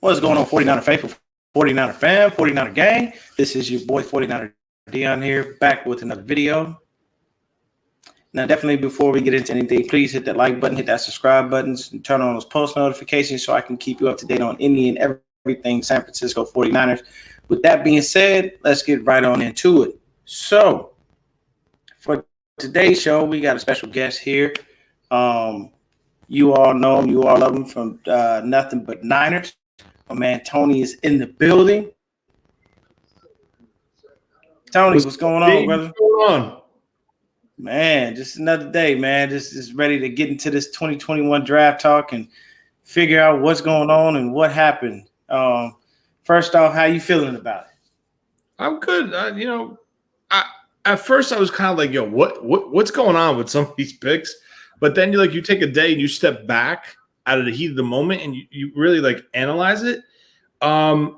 What's going on, 49er faithful, 49er fam, 49er gang? This is your boy 49er Dion here, back with another video. Now, definitely before we get into anything, please hit that like button, hit that subscribe buttons, and turn on those post notifications so I can keep you up to date on any and everything San Francisco 49ers. With that being said, let's get right on into it. So, for today's show, we got a special guest here. You all know him, you all love him from Nothing But Niners. My man Tony is in the building. Tony, what's going on, brother? What's going on? Man, just another day, man. Just ready to get into this 2021 draft talk and figure out what's going on and what happened. First off, how you feeling about it? I'm good. At first I was kind of like, yo, what's going on with some of these picks? But then you take a day and you step back out of the heat of the moment and you really analyze it. And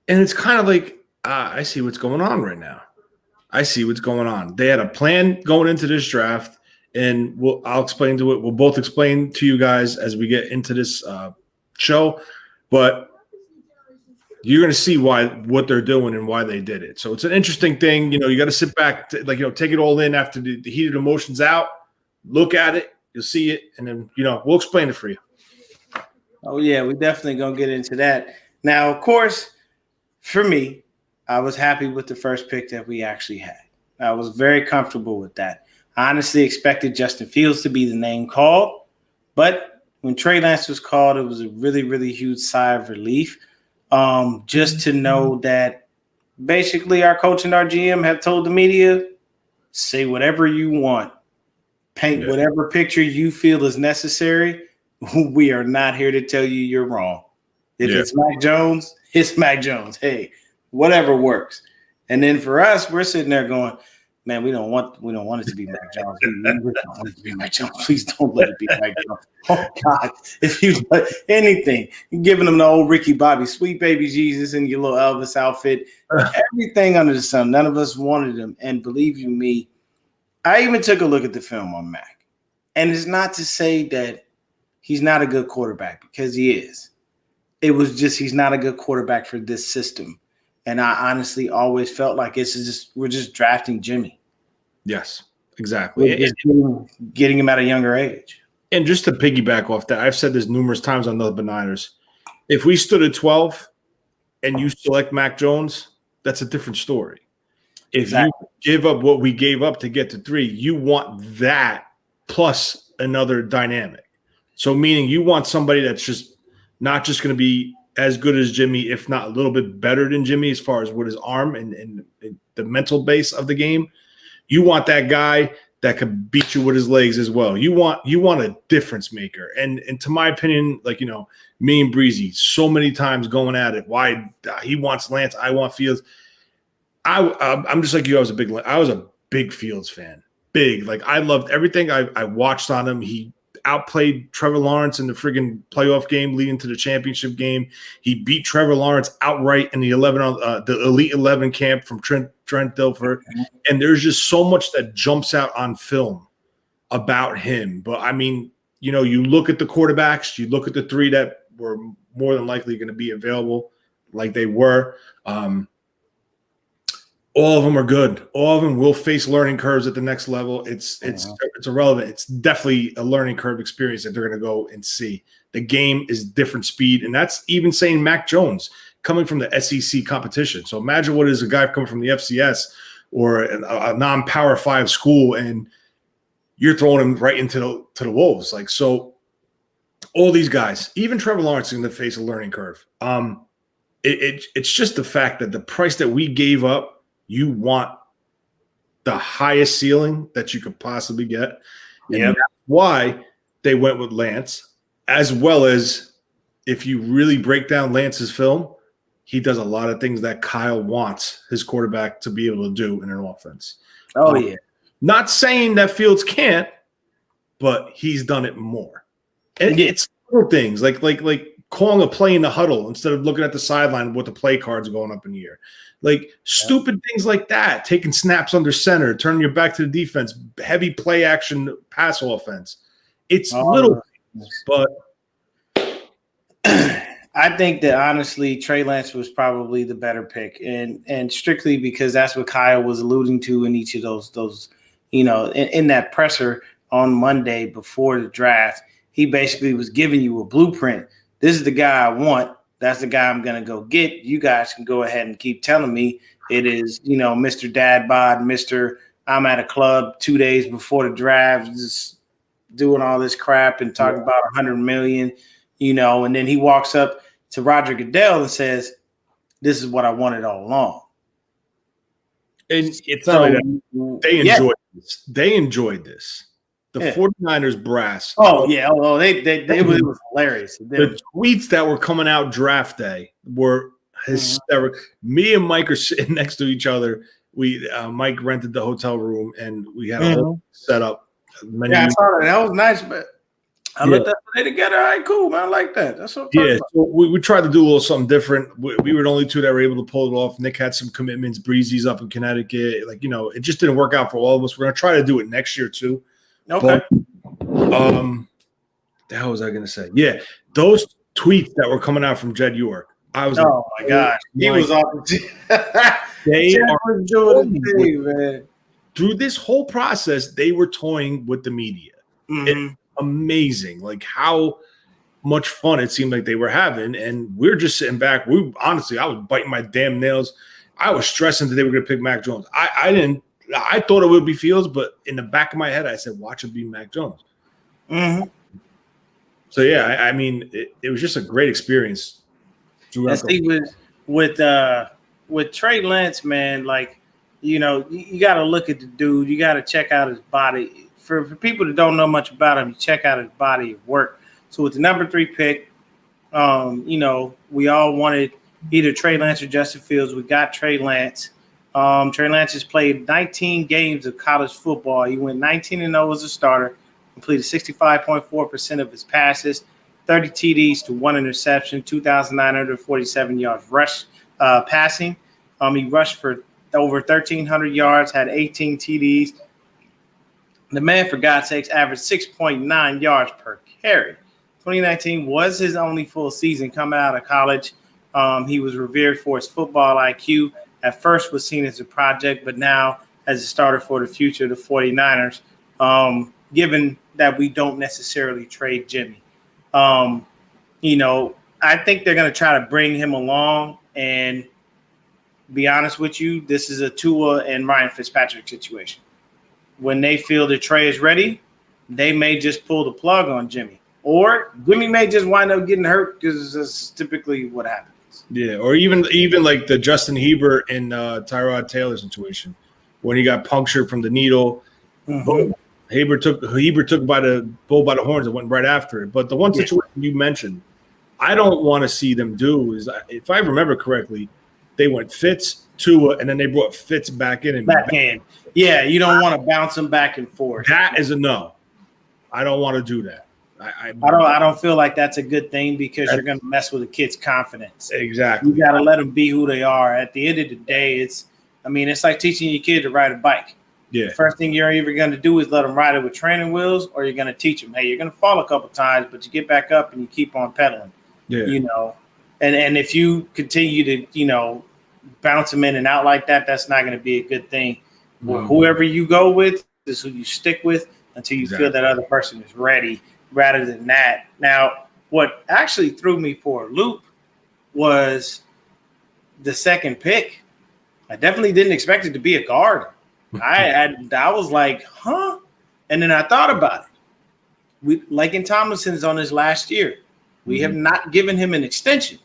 it's kind of like, I see what's going on right now. I see what's going on. They had a plan going into this draft, and I'll explain to it. We'll both explain to you guys as we get into this show, but you're going to see what they're doing and why they did it. So it's an interesting thing. You got to sit back, take it all in after the heated emotions out, look at it, you'll see it, and then, we'll explain it for you. Oh, yeah, we're definitely going to get into that. Now, of course, for me, I was happy with the first pick that we actually had. I was very comfortable with that. I honestly expected Justin Fields to be the name called, but when Trey Lance was called, it was a really, really huge sigh of relief. Just to know that basically our coach and our GM have told the media, say whatever you want, paint whatever picture you feel is necessary. We are not here to tell you you're wrong. If it's Mac Jones, it's Mac Jones. Hey, whatever works. And then for us, we're sitting there going, man, we don't want it to be Mac Jones. We don't want it to be Mac Jones. Please don't let it be Mac Jones. Oh God, if you let anything, you're giving them the old Ricky Bobby, sweet baby Jesus in your little Elvis outfit, everything under the sun. None of us wanted him. And believe you me, I even took a look at the film on Mac. And it's not to say that he's not a good quarterback, because he is. It was just he's not a good quarterback for this system. And I honestly always felt like we're just drafting Jimmy. Yes, exactly. Getting him at a younger age. And just to piggyback off that, I've said this numerous times on Nothing But Niners. If we stood at 12 and you select Mac Jones, that's a different story. If you give up what we gave up to get to 3, you want that plus another dynamic. So meaning you want somebody that's just not just going to be as good as Jimmy, if not a little bit better than Jimmy as far as what his arm and the mental base of the game. You want that guy that could beat you with his legs as well. You want a difference maker. And to my opinion, me and Breezy so many times going at it. Why he wants Lance, I want Fields. I'm just like you. I was a big Fields fan. Big. I loved everything I watched on him. He outplayed Trevor Lawrence in the friggin' playoff game leading to the championship game. He beat Trevor Lawrence outright in the Elite 11 camp from Trent Dilfer. And there's just so much that jumps out on film about him. But I mean, you look at the quarterbacks, you look at the 3 that were more than likely going to be available, like they were. All of them are good. All of them will face learning curves at the next level. It's irrelevant. It's definitely a learning curve experience that they're going to go and see. The game is different speed, and that's even saying Mac Jones coming from the SEC competition. So imagine what is a guy coming from the FCS or a non-Power 5 school, and you're throwing him right into the wolves. So all these guys, even Trevor Lawrence, is going to face a learning curve. It's just the fact that the price that we gave up, you want the highest ceiling that you could possibly get. And that's why they went with Lance, as well as if you really break down Lance's film, he does a lot of things that Kyle wants his quarterback to be able to do in an offense. Oh, yeah. Not saying that Fields can't, but he's done it more. And it's little things like calling a play in the huddle instead of looking at the sideline with the play cards going up in the air. Stupid things like that, taking snaps under center, turning your back to the defense, heavy play action pass offense. It's little things, but I think that honestly, Trey Lance was probably the better pick, and strictly because that's what Kyle was alluding to in each of those in that presser on Monday before the draft. He basically was giving you a blueprint. This is the guy I want. That's the guy I'm gonna go get. You guys can go ahead and keep telling me it is, Mr. Dad Bod, Mr. I'm at a club 2 days before the draft, just doing all this crap and talking about 100 million, and then he walks up to Roger Goodell and says, "This is what I wanted all along." And it's not like that. They enjoyed this. They enjoyed this. The 49ers brass. Oh, yeah. Oh, it was hilarious. The tweets that were coming out draft day were hysterical. Me and Mike are sitting next to each other. Mike rented the hotel room, and we had a whole setup. Yeah, I saw that. That was nice, but I looked up they together. All right, cool, man. I like that. That's what I'm talking about. So we tried to do a little something different. We were the only two that were able to pull it off. Nick had some commitments. Breezy's up in Connecticut. It just didn't work out for all of us. We're going to try to do it next year, too. Okay. But, the hell was I going to say? Yeah, those tweets that were coming out from Jed York. I was. Oh my gosh, he was off. They are doing the thing, man. Through this whole process, they were toying with the media. It's amazing, how much fun it seemed like they were having, and we're just sitting back. I was biting my damn nails. I was stressing that they were going to pick Mac Jones. I didn't. I thought it would be Fields, but in the back of my head, I said, "Watch it be Mac Jones." So yeah, it was just a great experience. With Trey Lance, man, you got to look at the dude. You got to check out his body. For people that don't know much about him, you check out his body of work. So with the number 3 pick, we all wanted either Trey Lance or Justin Fields. We got Trey Lance. Trey Lance has played 19 games of college football. He went 19-0 as a starter, completed 65.4% of his passes, 30 TDs to 1 interception, 2,947 yards passing. He rushed for over 1,300 yards, had 18 TDs. The man, for God's sakes, averaged 6.9 yards per carry. 2019 was his only full season coming out of college. He was revered for his football IQ. At first was seen as a project, but now as a starter for the future of the 49ers, given that we don't necessarily trade Jimmy. I think they're going to try to bring him along, and be honest with you, this is a Tua and Ryan Fitzpatrick situation. When they feel that Trey is ready, they may just pull the plug on Jimmy. Or Jimmy may just wind up getting hurt, because that's typically what happens. Yeah, or even like the Justin Heber and Tyrod Taylor situation, when he got punctured from the needle. Heber took by the bull by the horns and went right after it. But the one situation you mentioned, I don't want to see them do is, if I remember correctly, they went Fitz, Tua, and then they brought Fitz back in. Yeah, you don't want to bounce them back and forth. That is a no. I don't want to do that. I don't feel like that's a good thing, because you're going to mess with a kid's confidence. Exactly. You got to let them be who they are. At the end of the day, it's like teaching your kid to ride a bike. Yeah. The first thing you're either going to do is let them ride it with training wheels, or you're going to teach them, hey, you're going to fall a couple times, but you get back up and you keep on pedaling. Yeah. And if you continue to, bounce them in and out like that, that's not going to be a good thing. Whoever you go with is who you stick with until you feel that other person is ready, rather than that. Now, what actually threw me for a loop was the second pick. I definitely didn't expect it to be a guard. I was like, huh? And then I thought about it. Laken Tomlinson's on his last year. We have not given him an extension.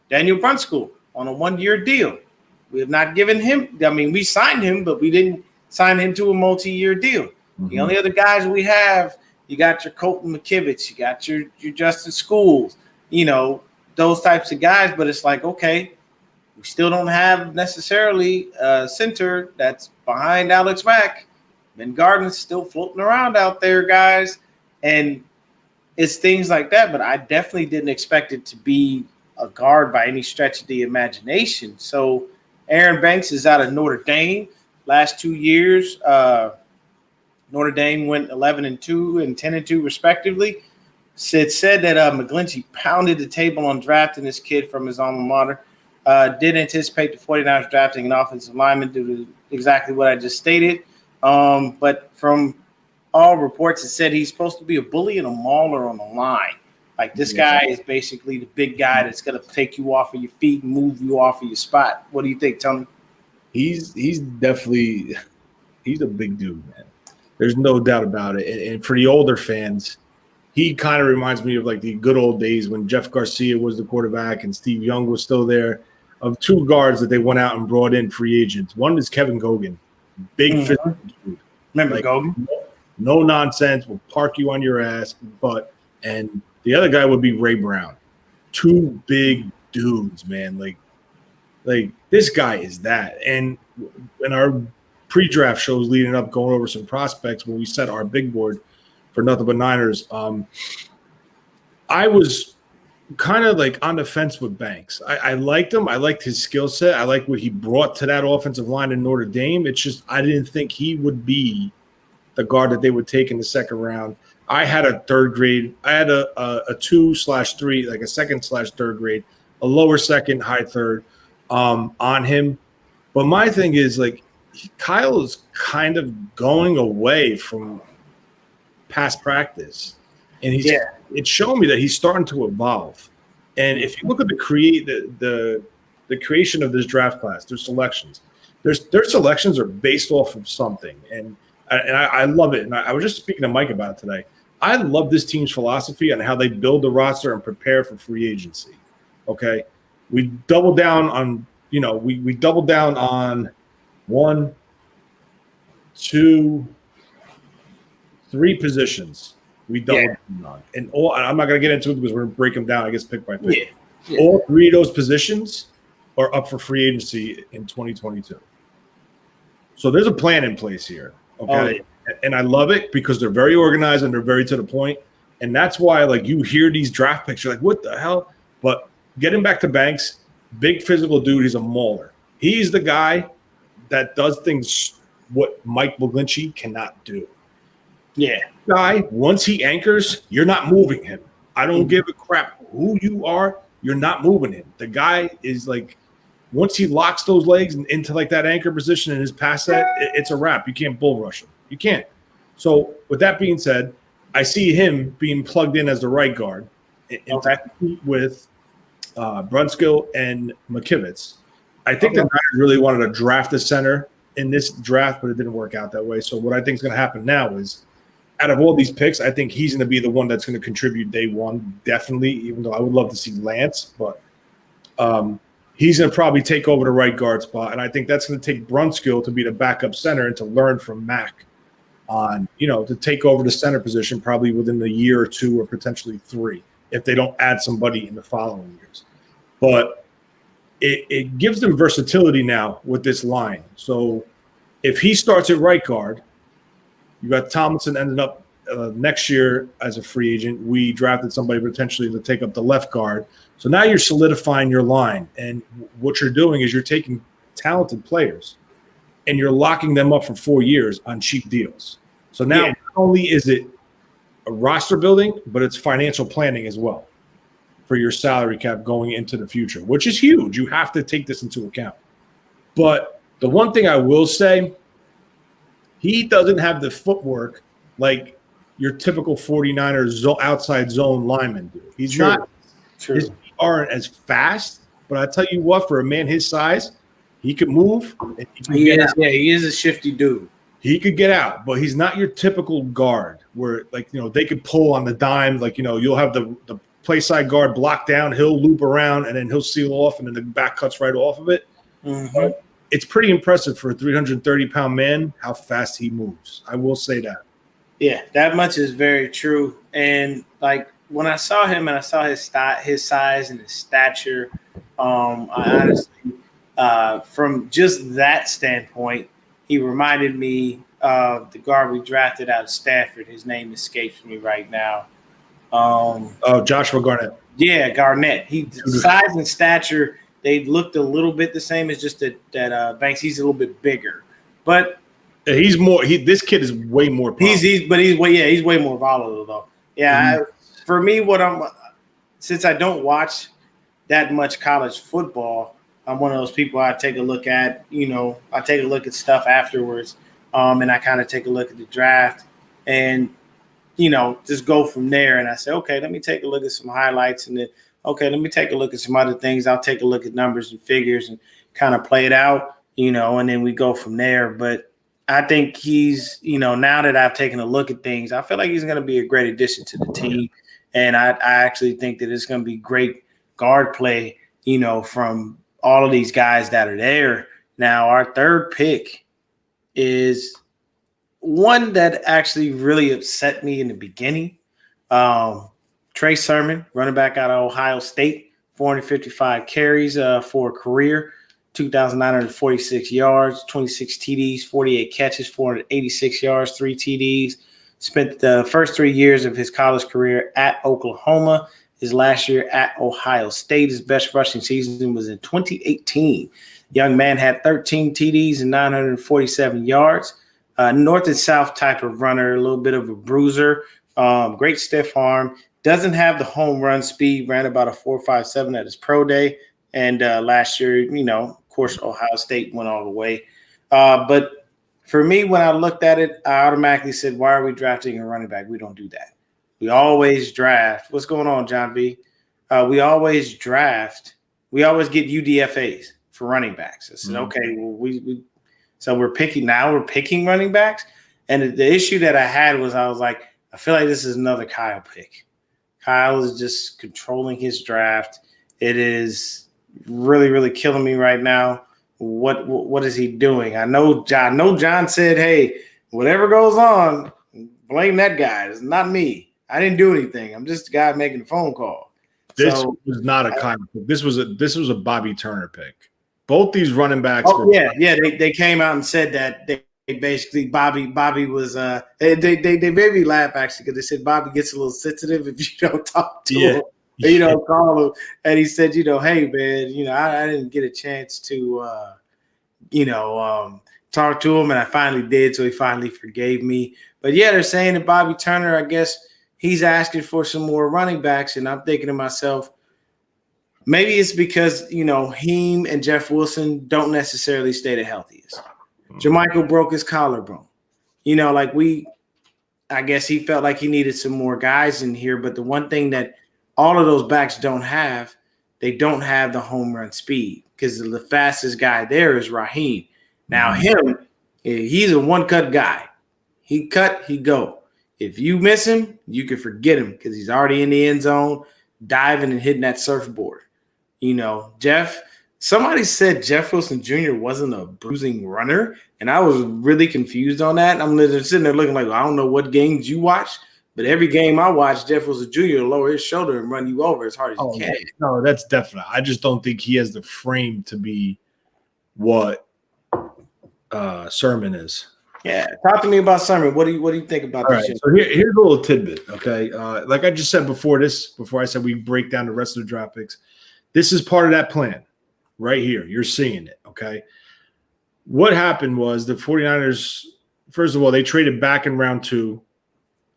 Daniel Brunskill on a 1-year deal. We have not given him. We signed him, but we didn't sign him to a multi-year deal. The only other guys we have, you got your Colton McKivitz, you got your Justin Schools, those types of guys. But it's like, okay, we still don't have necessarily a center that's behind Alex Mack. Ben Garden's still floating around out there, guys. And it's things like that. But I definitely didn't expect it to be a guard by any stretch of the imagination. So Aaron Banks is out of Notre Dame. Last 2 years, Notre Dame went 11-2 and 10-2 respectively. said that McGlinchey pounded the table on drafting this kid from his alma mater. Did anticipate the 49ers drafting an offensive lineman due to exactly what I just stated. But from all reports, it said he's supposed to be a bully and a mauler on the line. Like this guy is basically the big guy that's going to take you off of your feet and move you off of your spot. What do you think, Tony? He's definitely he's a big dude, man. There's no doubt about it. And for the older fans, he kind of reminds me of like the good old days when Jeff Garcia was the quarterback and Steve Young was still there, of two guards that they went out and brought in free agents. One is Kevin Gogan, big physical dude. Remember Gogan? No nonsense, will park you on your ass. And the other guy would be Ray Brown. Two big dudes, man. Like this guy is that. And in our pre-draft shows leading up, going over some prospects when we set our big board for Nothing But Niners, I was kind of like on the fence with Banks. I liked him. I liked his skill set. I liked what he brought to that offensive line in Notre Dame. It's just I didn't think he would be the guard that they would take in the second round. I had a third grade. I had a 2/3, like a second/third grade, a lower second, high third on him. But my thing is like Kyle is kind of going away from past practice, and it's showing me that he's starting to evolve. And if you look at the creation of this draft class, their selections are based off of something, and I love it. And I was just speaking to Mike about it today. I love this team's philosophy on how they build the roster and prepare for free agency. Okay, we double down on we double down on 1, 2, 3 positions. We double down on, and I'm not going to get into it because we're going to break them down. I guess pick by pick. Yeah. All 3 of those positions are up for free agency in 2022. So there's a plan in place here. Okay. And I love it because they're very organized and they're very to the point. And that's why, like, you hear these draft picks, you're like, what the hell? But getting back to Banks, big physical dude, he's a mauler. He's the guy that does things what Mike McGlinchey cannot do. Yeah. Guy, once he anchors, you're not moving him. I don't give a crap who you are. You're not moving him. The guy is like, once he locks those legs into like that anchor position in his pass set, it's a wrap. You can't bull rush him. You can't. So with that being said, I see him being plugged in as the right guard with Brunskill and McKivitz. I think the Niners really wanted to draft a center in this draft, but it didn't work out that way. So what I think is going to happen now is, out of all these picks, I think he's going to be the one that's going to contribute day one, definitely, even though I would love to see Lance. But he's going to probably take over the right guard spot, and I think that's going to take Brunskill to be the backup center and to learn from Mac on, to take over the center position probably within a year or 2 or potentially 3 if they don't add somebody in the following years. But it gives them versatility now with this line. So if he starts at right guard, you got Tomlinson ended up next year as a free agent. We drafted somebody potentially to take up the left guard. So now you're solidifying your line. And what you're doing is you're taking talented players and you're locking them up for 4 years on cheap deals. So now not only is it a roster building, but it's financial planning as well for your salary cap going into the future, which is huge. You have to take this into account. But the one thing I will say, he doesn't have the footwork like your typical 49ers outside zone lineman do. He's not. His feet aren't as fast, but I tell you what, for a man his size, he could move. And he is a shifty dude. He could get out, but he's not your typical guard where, like, they could pull on the dime. Like, you'll have the play side guard block down, he'll loop around, and then he'll seal off, and then the back cuts right off of it. Mm-hmm. It's pretty impressive for a 330-pound man how fast he moves. I will say that. Yeah, that much is very true. And like when I saw him and I saw his size and his stature, I honestly, from just that standpoint, he reminded me of the guard we drafted out of Stanford. His name escapes me right now. Joshua Garnett. Yeah, Garnett. Size and stature, they looked a little bit the same. It's just that Banks, he's a little bit bigger, but he's more. This kid is way more. He's way more volatile though. Yeah, for me, since I don't watch that much college football, I'm one of those people I take a look at. I take a look at stuff afterwards, and I kind of take a look at the draft, and just go from there. And I say, okay, let me take a look at some highlights, and then okay, let me take a look at some other things. I'll take a look at numbers and figures and kind of play it out, and then we go from there. But I think he's, now that I've taken a look at things, I feel like he's going to be a great addition to the team. And I actually think that it's going to be great guard play, from all of these guys that are there. Now, our third pick is one that actually really upset me in the beginning. Trey Sermon, running back out of Ohio State, 455 carries for a career, 2,946 yards, 26 TDs, 48 catches, 486 yards, 3 TDs. Spent the first 3 years of his college career at Oklahoma. His last year at Ohio State, his best rushing season was in 2018. Young man had 13 TDs and 947 yards. North and south type of runner, a little bit of a bruiser, great stiff arm. Doesn't have the home run speed, ran about a 4.57 at his pro day. And last year, of course, Ohio State went all the way. But for me, when I looked at it, I automatically said, why are we drafting a running back? We don't do that. We always draft. What's going on, John B? We always get UDFAs for running backs. I said, okay, well, so we're picking running backs. And the issue that I had was I was like, I feel like this is another Kyle pick. Kyle is just controlling his draft. It is really, really killing me right now. What is he doing? I know John said, hey, whatever goes on, blame that guy. It's not me. I didn't do anything. I'm just the guy making the phone call. This was not a Kyle pick. This was a Bobby Turner pick. Both these running backs. They came out and said that they basically Bobby was they made me laugh actually because they said Bobby gets a little sensitive if you don't talk to him, or you don't call him. And he said, hey man, I didn't get a chance to talk to him, and I finally did, so he finally forgave me. But yeah, they're saying that Bobby Turner, I guess he's asking for some more running backs, and I'm thinking to myself, maybe it's because, Heem and Jeff Wilson don't necessarily stay the healthiest. Jermichael broke his collarbone. I guess he felt like he needed some more guys in here. But the one thing that all of those backs don't have, they don't have the home run speed because the fastest guy there is Raheem. Now, he's a one-cut guy. He cut, he go. If you miss him, you can forget him because he's already in the end zone, diving and hitting that surfboard. Somebody said Jeff Wilson Jr. wasn't a bruising runner, and I was really confused on that. I'm sitting there looking like, I don't know what games you watch, but every game I watch, Jeff Wilson Jr. will lower his shoulder and run you over as hard as he can. No, that's definite. I just don't think he has the frame to be what Sermon is. Yeah, talk to me about Sermon. What do you think about this? Right, so here's a little tidbit, okay? Like I just said before I said we break down the rest of the draft picks, this is part of that plan right here. You're seeing it, okay? What happened was the 49ers, first of all, they traded back in round 2,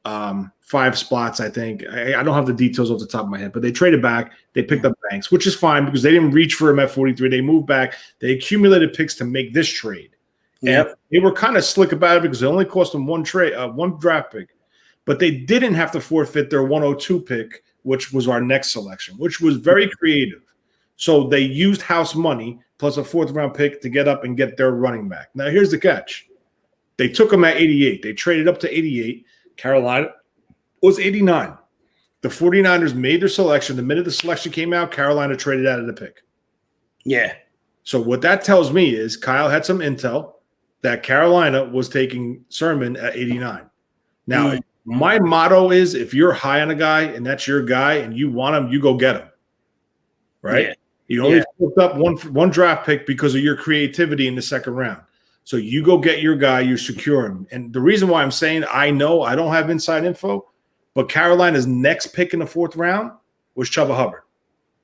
5 spots, I think. I don't have the details off the top of my head, but they traded back. They picked up Banks, which is fine because they didn't reach for him at 43. They moved back. They accumulated picks to make this trade. Yep. They were kind of slick about it because it only cost them one draft pick. But they didn't have to forfeit their 102 pick, which was our next selection, which was very creative. So they used house money plus a 4th-round pick to get up and get their running back. Now, here's the catch. They took him at 88. They traded up to 88. Carolina was 89. The 49ers made their selection. The minute the selection came out, Carolina traded out of the pick. Yeah. So what that tells me is Kyle had some intel that Carolina was taking Sermon at 89. Now, my motto is if you're high on a guy and that's your guy and you want him, you go get him. Right? Yeah. You only picked up one draft pick because of your creativity in the 2nd round. So you go get your guy, you secure him. And the reason why I'm saying I know I don't have inside info, but Carolina's next pick in the 4th round was Chuba Hubbard.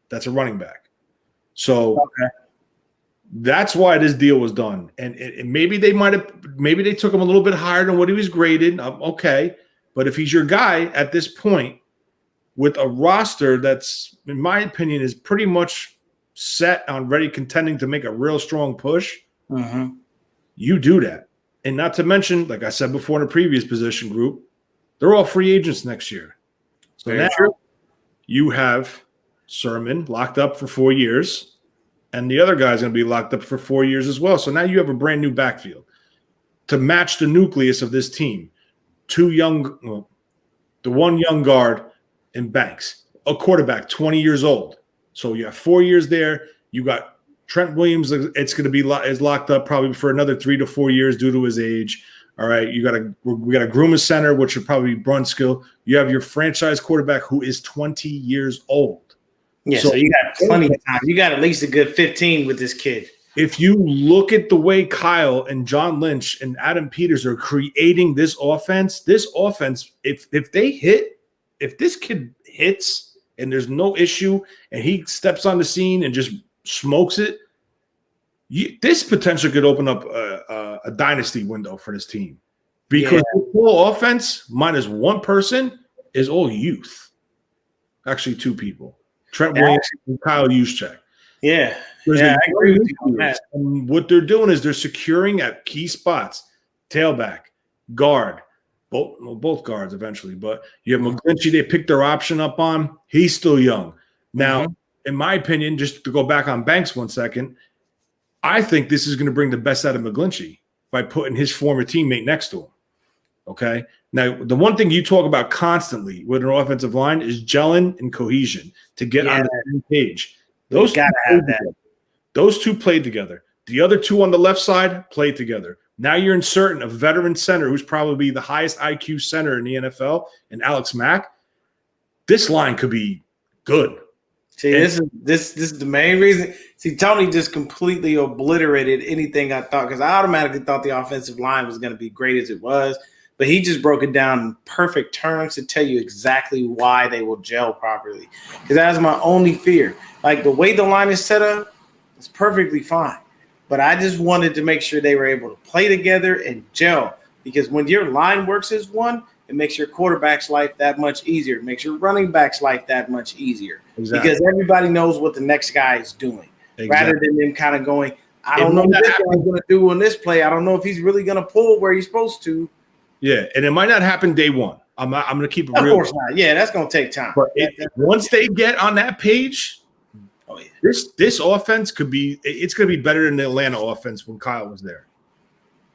That's a running back. So that's why this deal was done. And maybe they took him a little bit higher than what he was graded. Okay. But if he's your guy at this point with a roster that's, in my opinion, is pretty much set on ready contending to make a real strong push, you do that. And not to mention, like I said before in a previous position group, they're all free agents next year. So Very now true. you have Sermon locked up for 4 years, and the other guy's going to be locked up for 4 years as well. So now you have a brand new backfield to match the nucleus of this team. The one young guard in Banks, a quarterback, 20 years old. So you have 4 years there. You got Trent Williams. It's going to be is locked up probably for another 3 to 4 years due to his age. All right, we got to groom a center, which would probably be Brunskill. You have your franchise quarterback who is 20 years old. Yeah, so you got plenty of time. You got at least a good 15 with this kid. If you look at the way Kyle and John Lynch and Adam Peters are creating this offense, if this kid hits and there's no issue and he steps on the scene and just smokes it, this potentially could open up a dynasty window for this team, because the whole offense minus one person is all youth. Actually, two people, Trent Williams and Kyle Juszczyk. Yeah, I agree with you. And what they're doing is they're securing at key spots, tailback, guard, both guards eventually. But you have McGlinchey, they picked their option up on. He's still young. Now, in my opinion, just to go back on Banks 1 second, I think this is going to bring the best out of McGlinchey by putting his former teammate next to him. Okay? Now, the one thing you talk about constantly with an offensive line is gelling and cohesion to get on the same page. Those two played together. The other two on the left side played together. Now you're inserting a veteran center who's probably the highest IQ center in the NFL, and Alex Mack. This line could be good. See, this is the main reason. See, Tony just completely obliterated anything I thought, because I automatically thought the offensive line was going to be great as it was, but he just broke it down in perfect terms to tell you exactly why they will gel properly. Because that was my only fear. Like, the way the line is set up, it's perfectly fine. But I just wanted to make sure they were able to play together and gel, because when your line works as one, it makes your quarterback's life that much easier. It makes your running back's life that much easier. Exactly. Because everybody knows what the next guy is doing. Exactly. Rather than them kind of going, I don't know what this guy's going to do on this play. I don't know if he's really going to pull where he's supposed to. Yeah, and it might not happen day one. I'm going to keep it real. Of course not. Yeah, that's going to take time. But once they get on that page, this offense could be – it's going to be better than the Atlanta offense when Kyle was there.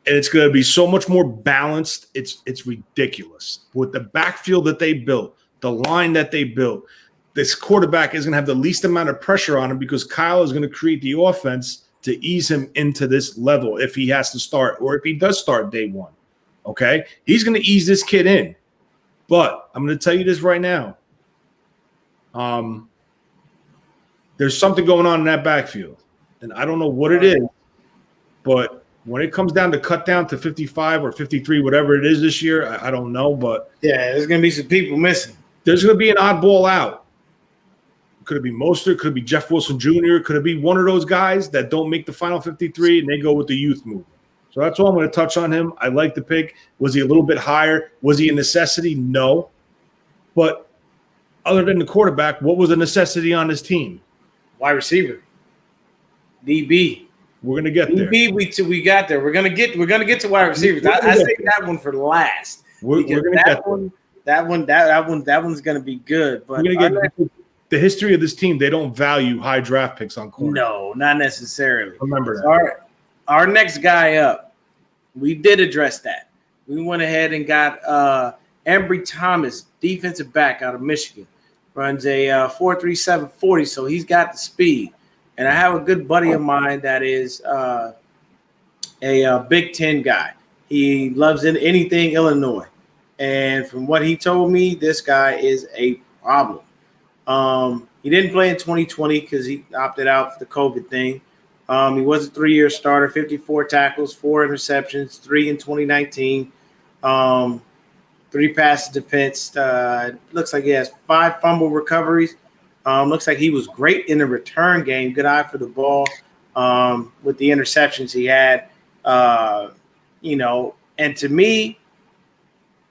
And it's going to be so much more balanced. It's ridiculous. With the backfield that they built, the line that they built, this quarterback is going to have the least amount of pressure on him, because Kyle is going to create the offense to ease him into this level if he has to start, or if he does start day one. Okay? He's going to ease this kid in. But I'm going to tell you this right now. There's something going on in that backfield. And I don't know what it is, but when it comes down to cut down to 55 or 53, whatever it is this year, I don't know. But yeah, there's going to be some people missing. There's going to be an oddball out. Could it be Mostert? Could it be Jeff Wilson Jr.? Could it be one of those guys that don't make the final 53 and they go with the youth movement? So that's all I'm going to touch on him. I like the pick. Was he a little bit higher? Was he a necessity? No. But other than the quarterback, what was a necessity on his team? Wide receiver. DB. We're gonna get there. We got there. We're gonna get to wide receivers. I say that one for last. We're gonna get that one's gonna be good. But we're gonna get the history of this team. They don't value high draft picks on corner. No, not necessarily. Remember that. Our next guy up, we did address that. We went ahead and got Ambry Thomas, defensive back out of Michigan, runs a 4.37 40, so he's got the speed. And I have a good buddy of mine that is a Big Ten guy. He loves anything Illinois. And from what he told me, this guy is a problem. He didn't play in 2020 because he opted out for the COVID thing. He was a 3-year starter, 54 tackles, 4 interceptions, 3 in 2019, 3 passes defense. Looks like he has 5 fumble recoveries. Looks like he was great in the return game. Good eye for the ball with the interceptions he had. And to me,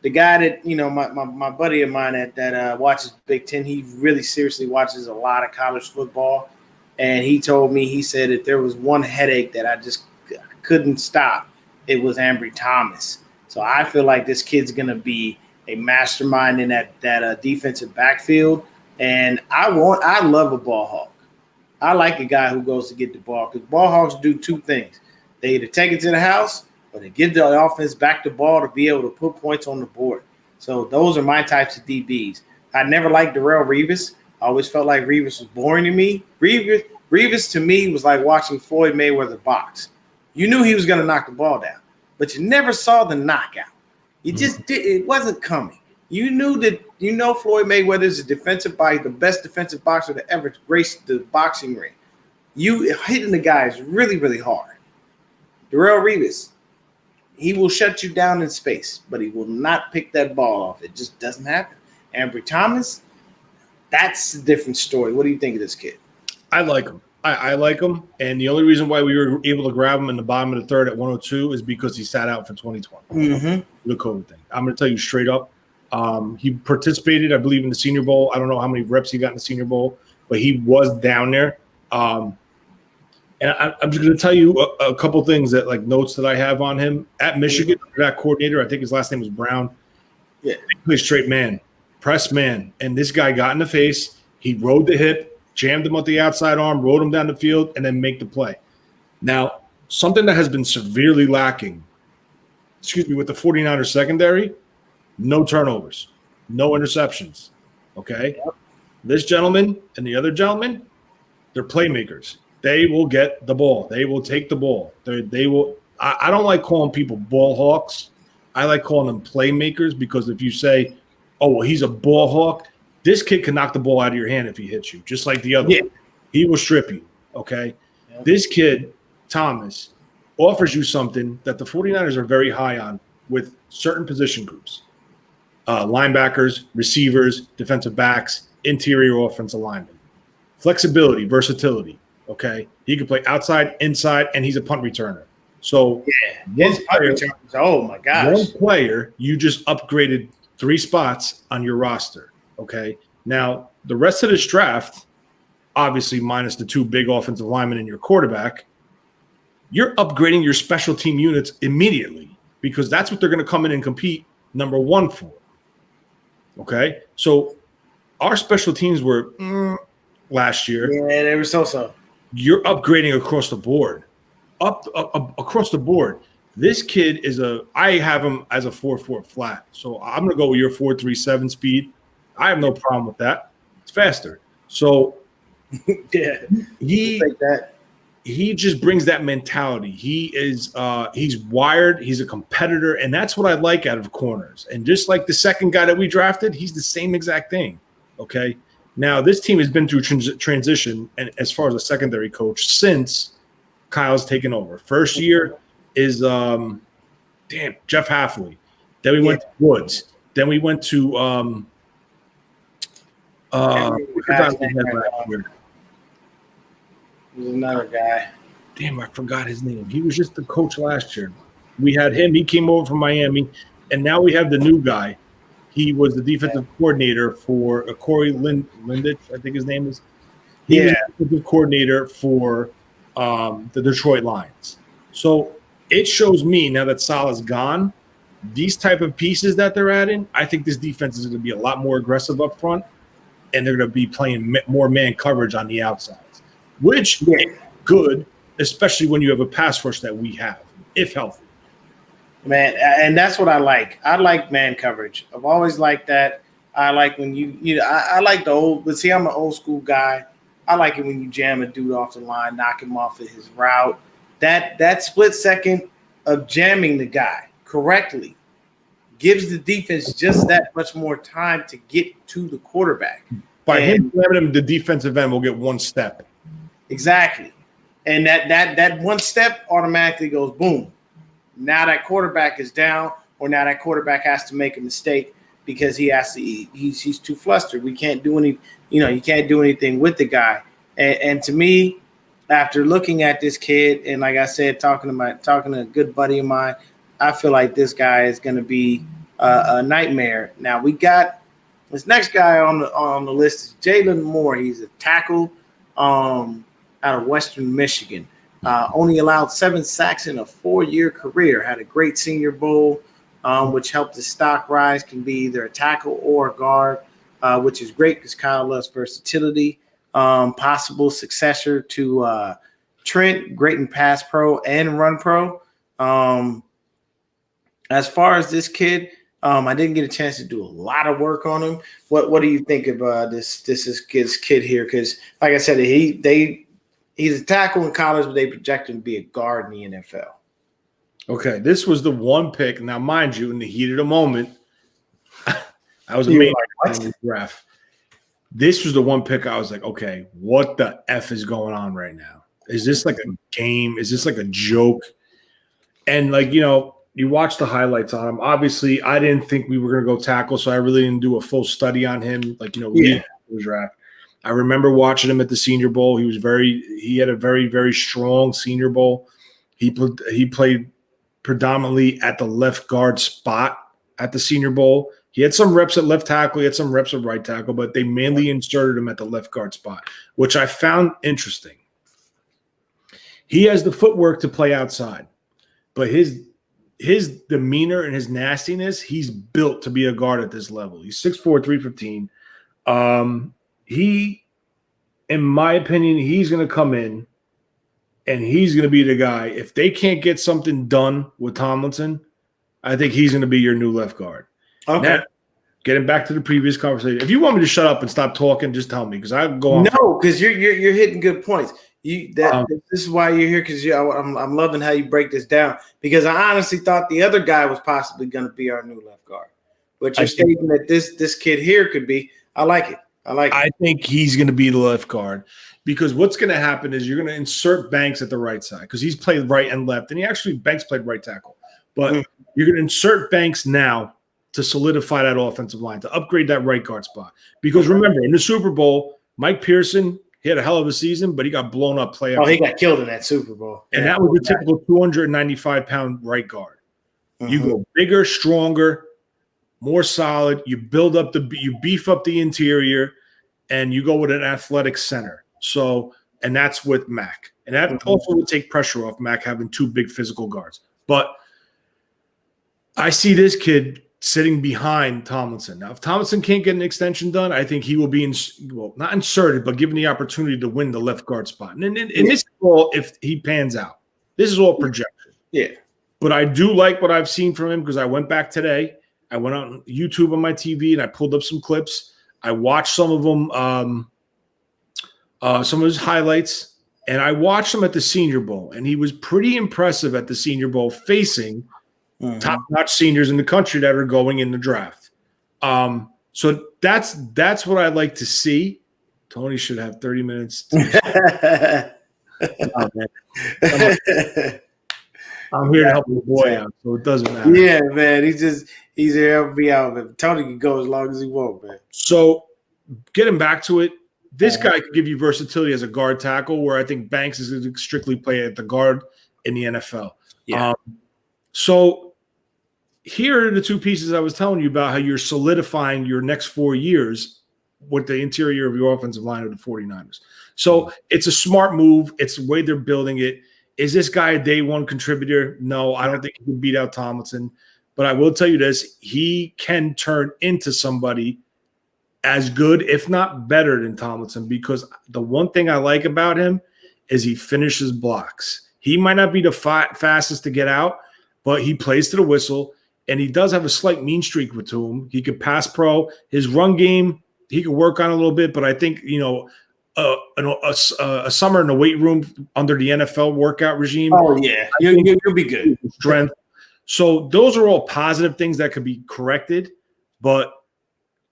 the guy that, my buddy of mine that watches Big Ten, he really seriously watches a lot of college football. And he told me, he said that there was one headache that I just couldn't stop. It was Ambry Thomas. So I feel like this kid's going to be a mastermind in that defensive backfield. And I love a ball hawk. I like a guy who goes to get the ball, because ball hawks do two things. They either take it to the house or they give the offense back the ball to be able to put points on the board. So those are my types of DBs. I never liked Darrelle Revis. I always felt like Revis was boring to me. Revis to me was like watching Floyd Mayweather box. You knew he was going to knock the ball down, but you never saw the knockout. You just did. It wasn't coming. You knew that. Floyd Mayweather is the best defensive boxer to ever grace the boxing ring. You hitting the guy is really, really hard. Darrelle Revis, he will shut you down in space, but he will not pick that ball off. It just doesn't happen. Ambry Thomas, that's a different story. What do you think of this kid? I like him. I like him. And the only reason why we were able to grab him in the bottom of the third at 102 is because he sat out for 2020. The COVID thing. I'm going to tell you straight up. He participated, I believe, in the Senior Bowl. I don't know how many reps he got in the Senior Bowl, but he was down there. And I'm just going to tell you a couple things that, like, notes that I have on him. At Michigan, that coordinator, I think his last name was Brown. Yeah. He played straight man, press man. And this guy got in the face. He rode the hip, jammed him with the outside arm, rode him down the field, and then make the play. Now, something that has been severely lacking, with the 49ers secondary, no turnovers, no interceptions, okay? Yep. This gentleman and the other gentleman, they're playmakers. They will get the ball. They will take the ball. They will. I don't like calling people ball hawks. I like calling them playmakers, because if you say, oh, well, he's a ball hawk, this kid can knock the ball out of your hand if he hits you, just like the other one. He will strip you, okay? Yep. This kid, Thomas, offers you something that the 49ers are very high on with certain position groups. Linebackers, receivers, defensive backs, interior offensive linemen. Flexibility, versatility, okay? He can play outside, inside, and he's a punt returner. So his punt returners, oh, my gosh. One player, you just upgraded 3 spots on your roster. Okay. Now, the rest of this draft, obviously minus the 2 big offensive linemen and your quarterback, you're upgrading your special team units immediately, because that's what they're going to come in and compete number 1 for. Okay. So our special teams were last year. Yeah, they were so-so. You're upgrading across the board. Across the board. This kid I have him as a 4.4 flat. So I'm going to go with your 4.37 speed. I have no problem with that. It's faster. So yeah, he just brings that mentality. He's wired. He's a competitor, and that's what I like out of corners. And just like the second guy that we drafted, he's the same exact thing. Okay. Now this team has been through transition, and as far as a secondary coach, since Kyle's taken over. First year is Jeff Hafley. Then we went to Woods. Then we went to There's another guy. Damn, I forgot his name. He was just the coach last year. We had him. He came over from Miami, and now we have the new guy. He was the defensive coordinator for Corey Lindich, I think his name is. He was the defensive coordinator for the Detroit Lions. So it shows me, now that Salah's gone, these type of pieces that they're adding, I think this defense is going to be a lot more aggressive up front, and they're going to be playing more man coverage on the outsides, which is good, especially when you have a pass rush that we have, if healthy. Man, and that's what I like. I like man coverage. I've always liked that. I like when I like the old, but see, I'm an old school guy. I like it when you jam a dude off the line, knock him off of his route. That split second of jamming the guy correctly gives the defense just that much more time to get to the quarterback. By him grabbing him, the defensive end will get 1 step. Exactly. And that 1 step automatically goes boom. Now that quarterback is down, or now that quarterback has to make a mistake because he's too flustered. We can't do any, you can't do anything with the guy. And to me, after looking at this kid, and like I said, talking to a good buddy of mine, I feel like this guy is going to be a nightmare. Now we got this next guy on the list is Jalen Moore. He's a tackle out of Western Michigan. Only allowed 7 sacks in a 4-year career. Had a great Senior Bowl, which helped his stock rise. Can be either a tackle or a guard, which is great because Kyle loves versatility. Possible successor to Trent, great in pass pro and run pro. As far as this kid, I didn't get a chance to do a lot of work on him. What do you think of this kid here? Because like I said, he's a tackle in college, but they project him to be a guard in the NFL. Okay, this was the one pick. Now, mind you, in the heat of the moment, I was amazed by the draft. This was the one pick I was like, okay, what the F is going on right now? Is this like a game? Is this like a joke? And like, you watch the highlights on him. Obviously, I didn't think we were going to go tackle, so I really didn't do a full study on him. Like, the draft. I remember watching him at the Senior Bowl. He had a very, very strong Senior Bowl. He played predominantly at the left guard spot at the Senior Bowl. He had some reps at left tackle. He had some reps at right tackle, but they mainly inserted him at the left guard spot, which I found interesting. He has the footwork to play outside, but his demeanor and his nastiness, he's built to be a guard at this level. He's 6'4", 315. In my opinion, he's going to come in and he's going to be the guy. If they can't get something done with Tomlinson, I think he's going to be your new left guard. Okay. Now, getting back to the previous conversation, if you want me to shut up and stop talking, just tell me because I go on. No, because you're hitting good points. This is why you're here because I'm loving how you break this down because I honestly thought the other guy was possibly going to be our new left guard, but you're stating that this kid here could be. I like it. I think he's going to be the left guard because what's going to happen is you're going to insert Banks at the right side because he's played right and left, and Banks played right tackle, but you're going to insert Banks now to solidify that offensive line to upgrade that right guard spot because remember in the Super Bowl, Mike Pearson. He had a hell of a season, but he got blown up. He got killed in that Super Bowl. And that was a typical 295-pound right guard. You go bigger, stronger, more solid. You beef up the interior, and you go with an athletic center. So, and that's with Mac. And that also would take pressure off Mac having 2 big physical guards. But I see this kid sitting behind Tomlinson. Now, if Tomlinson can't get an extension done, I think he will be not inserted, but given the opportunity to win the left guard spot. And this is all if he pans out. This is all projection. Yeah. But I do like what I've seen from him because I went back today. I went on YouTube on my TV and I pulled up some clips. I watched some of them, some of his highlights, and I watched him at the Senior Bowl. And he was pretty impressive at the Senior Bowl facing top-notch seniors in the country that are going in the draft. So that's what I'd like to see. Tony should have 30 minutes. I'm here to help the boy out, so it doesn't matter. Yeah, man. He's here to help me out. Man. Tony can go as long as he wants, man. So getting back to it, this guy can give you versatility as a guard tackle, where I think Banks is going to strictly play at the guard in the NFL. Yeah. So here are the 2 pieces I was telling you about how you're solidifying your next 4 years with the interior of your offensive line of the 49ers. So it's a smart move. It's the way they're building it. Is this guy a day one contributor? No, I don't think he can beat out Tomlinson. But I will tell you this, he can turn into somebody as good, if not better than Tomlinson, because the one thing I like about him is he finishes blocks. He might not be the fastest to get out, but he plays to the whistle. And he does have a slight mean streak to him. He could pass pro. His run game, he could work on a little bit. But I think, a summer in the weight room under the NFL workout regime. Oh, yeah. You'll be good. Strength. So those are all positive things that could be corrected. But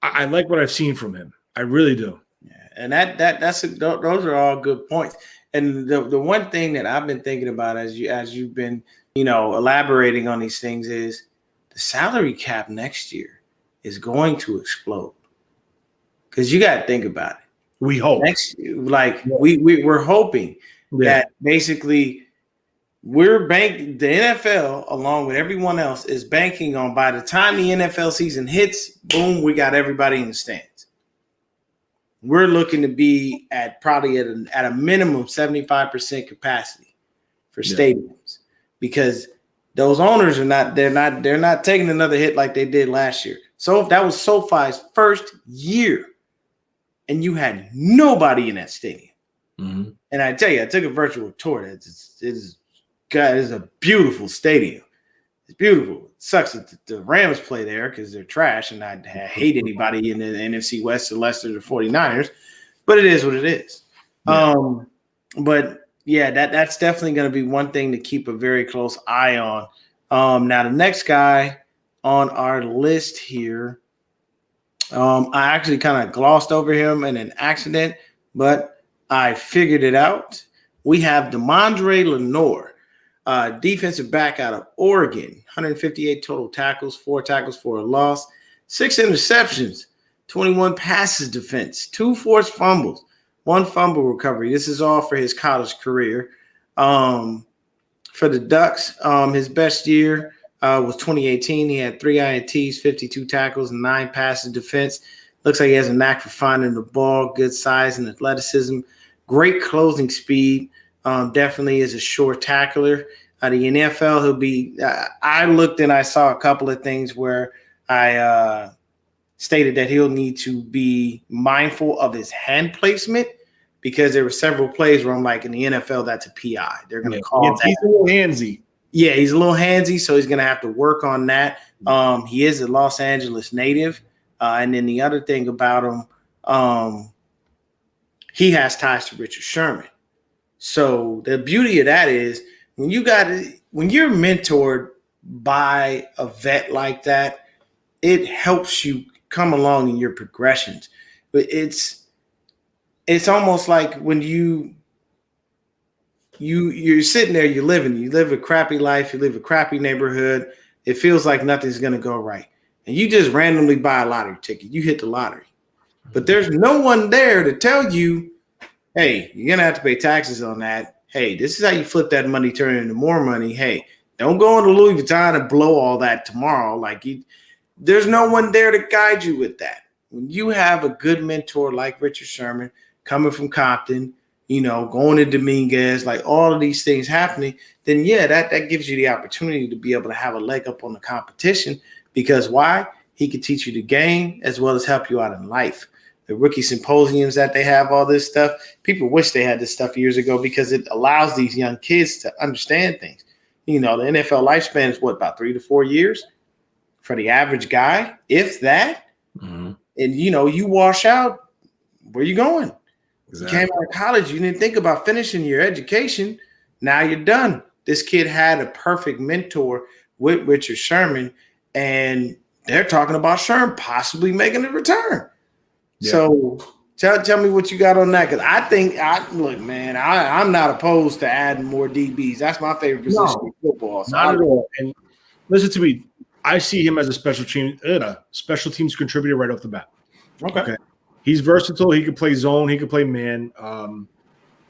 I like what I've seen from him. I really do. Yeah, and those are all good points. And the one thing that I've been thinking about as you've been, elaborating on these things is the salary cap next year is going to explode. Because you got to think about it. We hope. We're hoping that basically the NFL, along with everyone else, is banking on by the time the NFL season hits, boom, we got everybody in the stands. We're looking to be at probably at a minimum 75% capacity for stadiums because those owners they're not taking another hit like they did last year. So if that was SoFi's first year and you had nobody in that stadium. Mm-hmm. And I tell you, I took a virtual tour. It's a beautiful stadium. It's beautiful. It sucks that the Rams play there because they're trash, and I hate anybody in the NFC West unless they're the 49ers. But it is what it is. Yeah. But yeah, that's definitely going to be one thing to keep a very close eye on. Now, the next guy on our list here, I actually kind of glossed over him in an accident, but I figured it out. We have De'Mondre Lenoir. Defensive back out of Oregon, 158 total tackles, 4 tackles for a loss, 6 interceptions, 21 passes defense, 2 forced fumbles, 1 fumble recovery. This is all for his college career. For the Ducks, his best year was 2018. He had 3 INTs, 52 tackles, and 9 passes defense. Looks like he has a knack for finding the ball, good size and athleticism, great closing speed. Definitely is a sure tackler. The NFL, he'll be I looked and I saw a couple of things where I stated that he'll need to be mindful of his hand placement because there were several plays where I'm like, in the NFL, that's a PI. They're going to call that. He's a little handsy. Yeah, he's a little handsy, so he's going to have to work on that. He is a Los Angeles native. And then the other thing about him, he has ties to Richard Sherman. So the beauty of that is when you're mentored by a vet like that, it helps you come along in your progressions. But it's almost like when you're sitting there, you live a crappy life, you live a crappy neighborhood. It feels like nothing's going to go right. And you just randomly buy a lottery ticket. You hit the lottery. But there's no one there to tell you, hey, you're going to have to pay taxes on that. Hey, this is how you flip that money, turn it into more money. Hey, don't go into Louis Vuitton and blow all that tomorrow. There's no one there to guide you with that. When you have a good mentor like Richard Sherman coming from Compton, going to Dominguez, like all of these things happening, then yeah, that gives you the opportunity to be able to have a leg up on the competition. Because why? He could teach you the game as well as help you out in life. The rookie symposiums that they have, all this stuff. People wish they had this stuff years ago because it allows these young kids to understand things. The NFL lifespan is about 3 to 4 years for the average guy, if that. Mm-hmm. And, you wash out, where you going? Exactly. You came out of college, you didn't think about finishing your education. Now you're done. This kid had a perfect mentor with Richard Sherman, and they're talking about Sherman possibly making a return. Yeah. So tell me what you got on that, because I think I'm not opposed to adding more DBs. That's my favorite position in football. So not at all. And listen to me, I see him as a special teams contributor right off the bat. Okay. He's versatile. He can play zone. He can play man.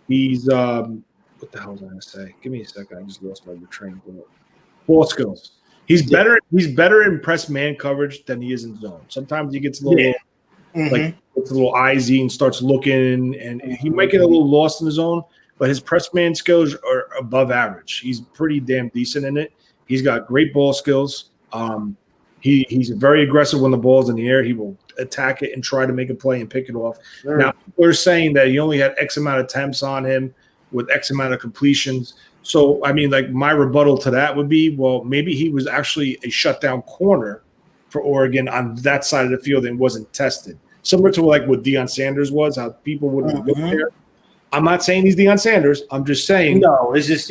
He's what the hell was I going to say? Give me a second. I just lost my train. Ball skills. He's better. He's better in press man coverage than he is in zone. Sometimes he gets a little. It's a little eyesy and starts looking, and he might get a little lost in the zone, but his press man skills are above average. He's pretty damn decent in it. He's got great ball skills. He's very aggressive when the ball's in the air. He will attack it and try to make a play and pick it off. Sure. Now, people are saying that he only had X amount of attempts on him with X amount of completions. So, my rebuttal to that would be, well, maybe he was actually a shutdown corner for Oregon on that side of the field and wasn't tested. Similar to what Deion Sanders was, how people wouldn't look there. I'm not saying he's Deion Sanders. I'm just saying. No, it's just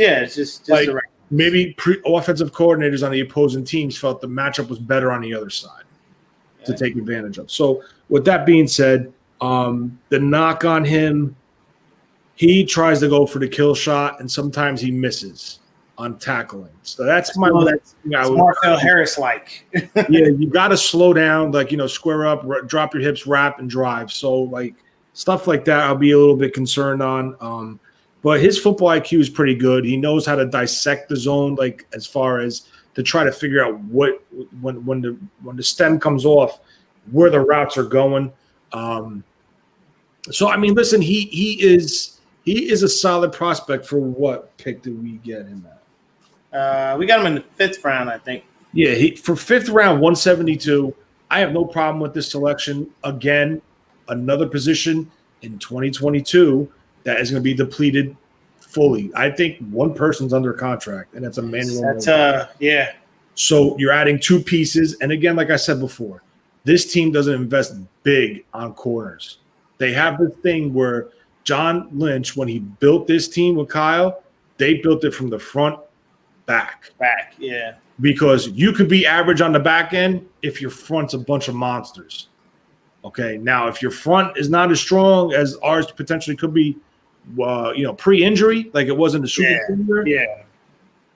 maybe offensive coordinators on the opposing teams felt the matchup was better on the other side to take advantage of. So with that being said, the knock on him, he tries to go for the kill shot, and sometimes he misses on tackling. So that's my Marcel Harris-like. Yeah, you got to slow down, square up, drop your hips, wrap, and drive. So stuff like that I'll be a little bit concerned on. but his football IQ is pretty good. He knows how to dissect the zone, like as far as to try to figure out what when the stem comes off, where the routes are going. So I mean, listen, he is a solid prospect. For what pick did we get in that? We got him in the 5th round, I think. Yeah, for 5th round, 172. I have no problem with this selection. Again, another position in 2022 that is going to be depleted fully. I think one person's under contract, and that's Emmanuel. That's yeah. So you're adding 2 pieces, and again, like I said before, this team doesn't invest big on corners. They have this thing where John Lynch, when he built this team with Kyle, they built it from the front back. Yeah. Because you could be average on the back end if your front's a bunch of monsters. Okay, now if your front is not as strong as ours potentially could be, pre-injury, like it was in the Super Bowl. Yeah.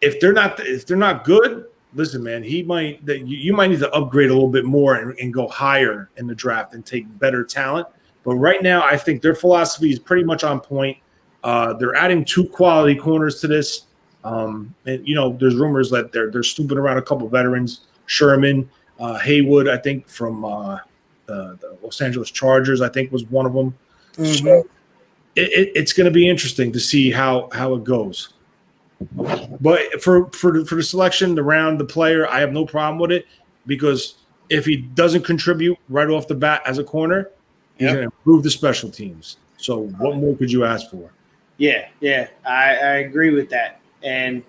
If they're not good, listen, man, you might need to upgrade a little bit more and go higher in the draft and take better talent. But right now, I think their philosophy is pretty much on point. They're adding 2 quality corners to this. And there's rumors that they're snooping around a couple of veterans, Sherman, Haywood, I think from the Los Angeles Chargers, I think was one of them. Mm-hmm. So it's going to be interesting to see how it goes. But for the selection, the round, the player, I have no problem with it, because if he doesn't contribute right off the bat as a corner, he's going to improve the special teams. So what more could you ask for? Yeah, I agree with that. And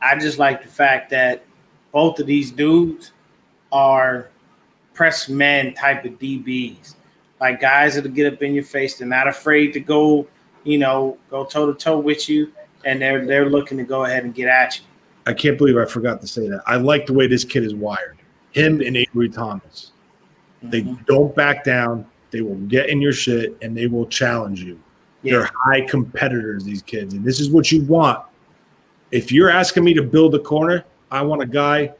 I just like the fact that both of these dudes are press man type of DBs, like guys that'll get up in your face. They're not afraid to go toe to toe with you, and they're looking to go ahead and get at you. I can't believe I forgot to say that. I like the way this kid is wired. Him and Avery Thomas. Mm-hmm. They don't back down. They will get in your shit and they will challenge you. Yeah. They're high competitors, these kids, and this is what you want. If you're asking me to build a corner, I want a guy.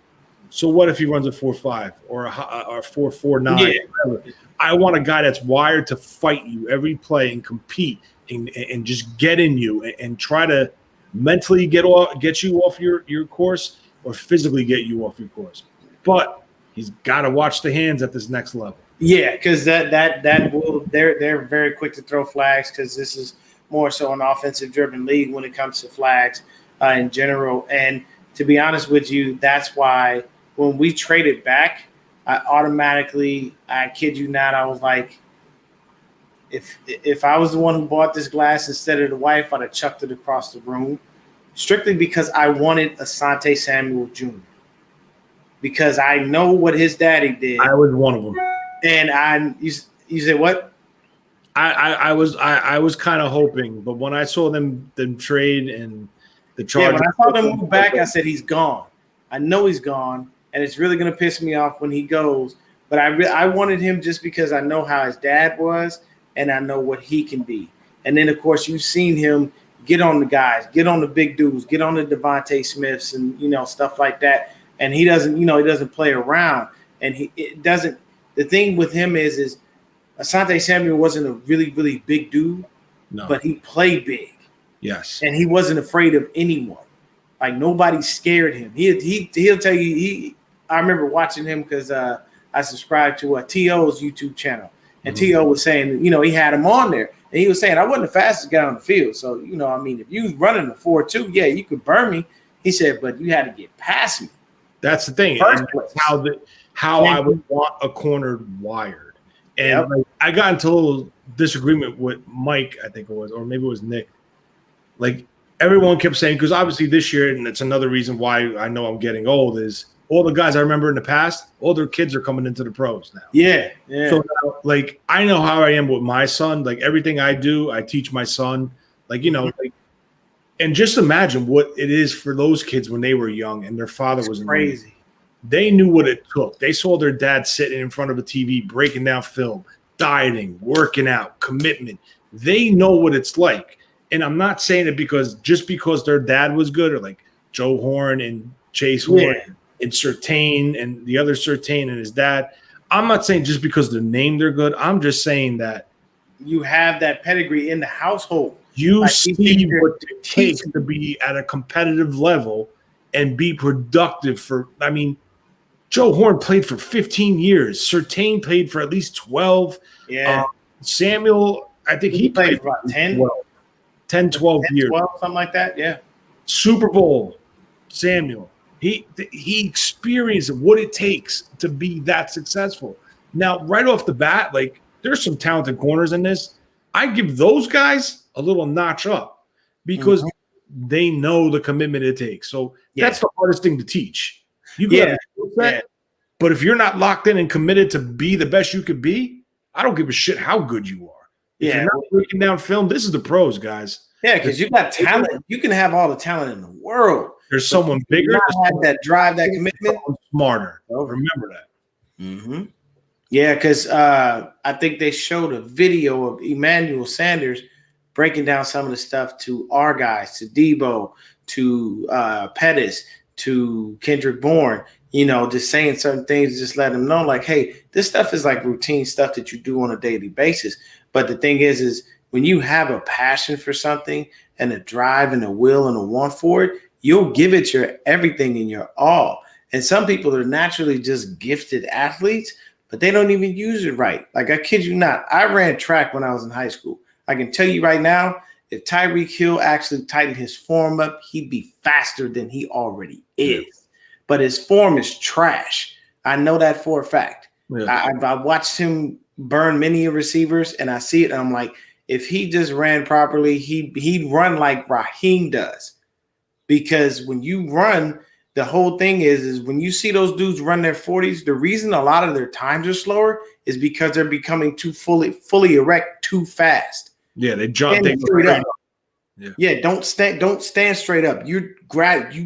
So what if he runs a 4.5 or a 4.49? Yeah. I want a guy that's wired to fight you every play and compete and just get in you and try to mentally get you off your course or physically get you off your course. But he's got to watch the hands at this next level. Yeah, because that will they're very quick to throw flags, because this is more so an offensive driven league when it comes to flags in general. And to be honest with you, that's why when we traded back, I kid you not, I was like, if I was the one who bought this glass instead of the wife, I'd have chucked it across the room, strictly because I wanted Asante Samuel Jr. Because I know what his daddy did. I was one of them. And you said what? I was kind of hoping, but when I saw them trade and the Chargers, when I saw them move back, I said he's gone. I know he's gone, and it's really gonna piss me off when he goes. But I wanted him just because I know how his dad was, and I know what he can be. And then of course you've seen him get on the guys, get on the big dudes, get on the Devontae Smiths, and stuff like that. And he doesn't play around, and it doesn't. The thing with him is Asante Samuel wasn't a really, really big dude, but he played big. Yes. And he wasn't afraid of anyone. Like nobody scared him. He'll tell you. I remember watching him because I subscribed to T.O.'s YouTube channel, and T.O. was saying, he had him on there, and he was saying I wasn't the fastest guy on the field. So if you was running a 4.2, yeah, you could burn me. He said, but you had to get past me. That's the thing. How I would want a corner wired. And I got into a little disagreement with Mike, I think it was, or maybe it was Nick. Like everyone kept saying, because obviously this year, and it's another reason why I know I'm getting old, is all the guys I remember in the past, all their kids are coming into the pros now. Yeah. So now, like, I know how I am with my son. Like everything I do, I teach my son. Like, and just imagine what it is for those kids when they were young and their father was crazy. They knew what it took. They saw their dad sitting in front of a TV, breaking down film, dieting, working out, commitment. They know what it's like. And I'm not saying it because their dad was good, or like Joe Horn and Chase Horn and Surtain and the other Surtain and his dad. I'm not saying just because the name they're good. I'm just saying that you have that pedigree in the household. You Like, see what it teach. takes to be at a competitive level and be productive for. I mean, Joe Horn played for 15 years. Surtain played for at least 12. Yeah. Samuel, I think He he played played for about 10, 12, 10, 12 years. 12, something like that. Yeah. Super Bowl, Samuel. He experienced what it takes to be that successful. Now, right off the bat, like there's some talented corners in this. I give those guys a little notch up because they know the commitment it takes. So that's the hardest thing to teach. You got a skill set, but if you're not locked in and committed to be the best you could be, I don't give a shit how good you are. If you're not breaking down film, this is the pros, guys. Yeah, because you got talent. You can have all the talent in the world. There's someone bigger, not have that drive, that commitment. Smarter. Remember that. Mm-hmm. Yeah, because I think they showed a video of Emmanuel Sanders breaking down some of the stuff to our guys, to Debo, to Pettis, to Kendrick Bourne. You know, just saying certain things, just let them know, like, hey, this stuff is like routine stuff that you do on a daily basis. But the thing is when you have a passion for something and a drive and a will and a want for it, you'll give it your everything and your all. And some people are naturally just gifted athletes, but they don't even use it right. Like, I kid you not, I ran track when I was in high school. I can tell you right now, if Tyreek Hill actually tightened his form up, he'd be faster than he already is. But his form is trash. I know that for a fact. Yeah. I watched him burn many receivers, and I see it, and I'm like, if he just ran properly, he'd run like Raheem does. Because when you run, the whole thing is when you see those dudes run their 40s, the reason a lot of their times are slower is because they're becoming too fully erect too fast. Yeah, they jump. Yeah, don't stand straight up. You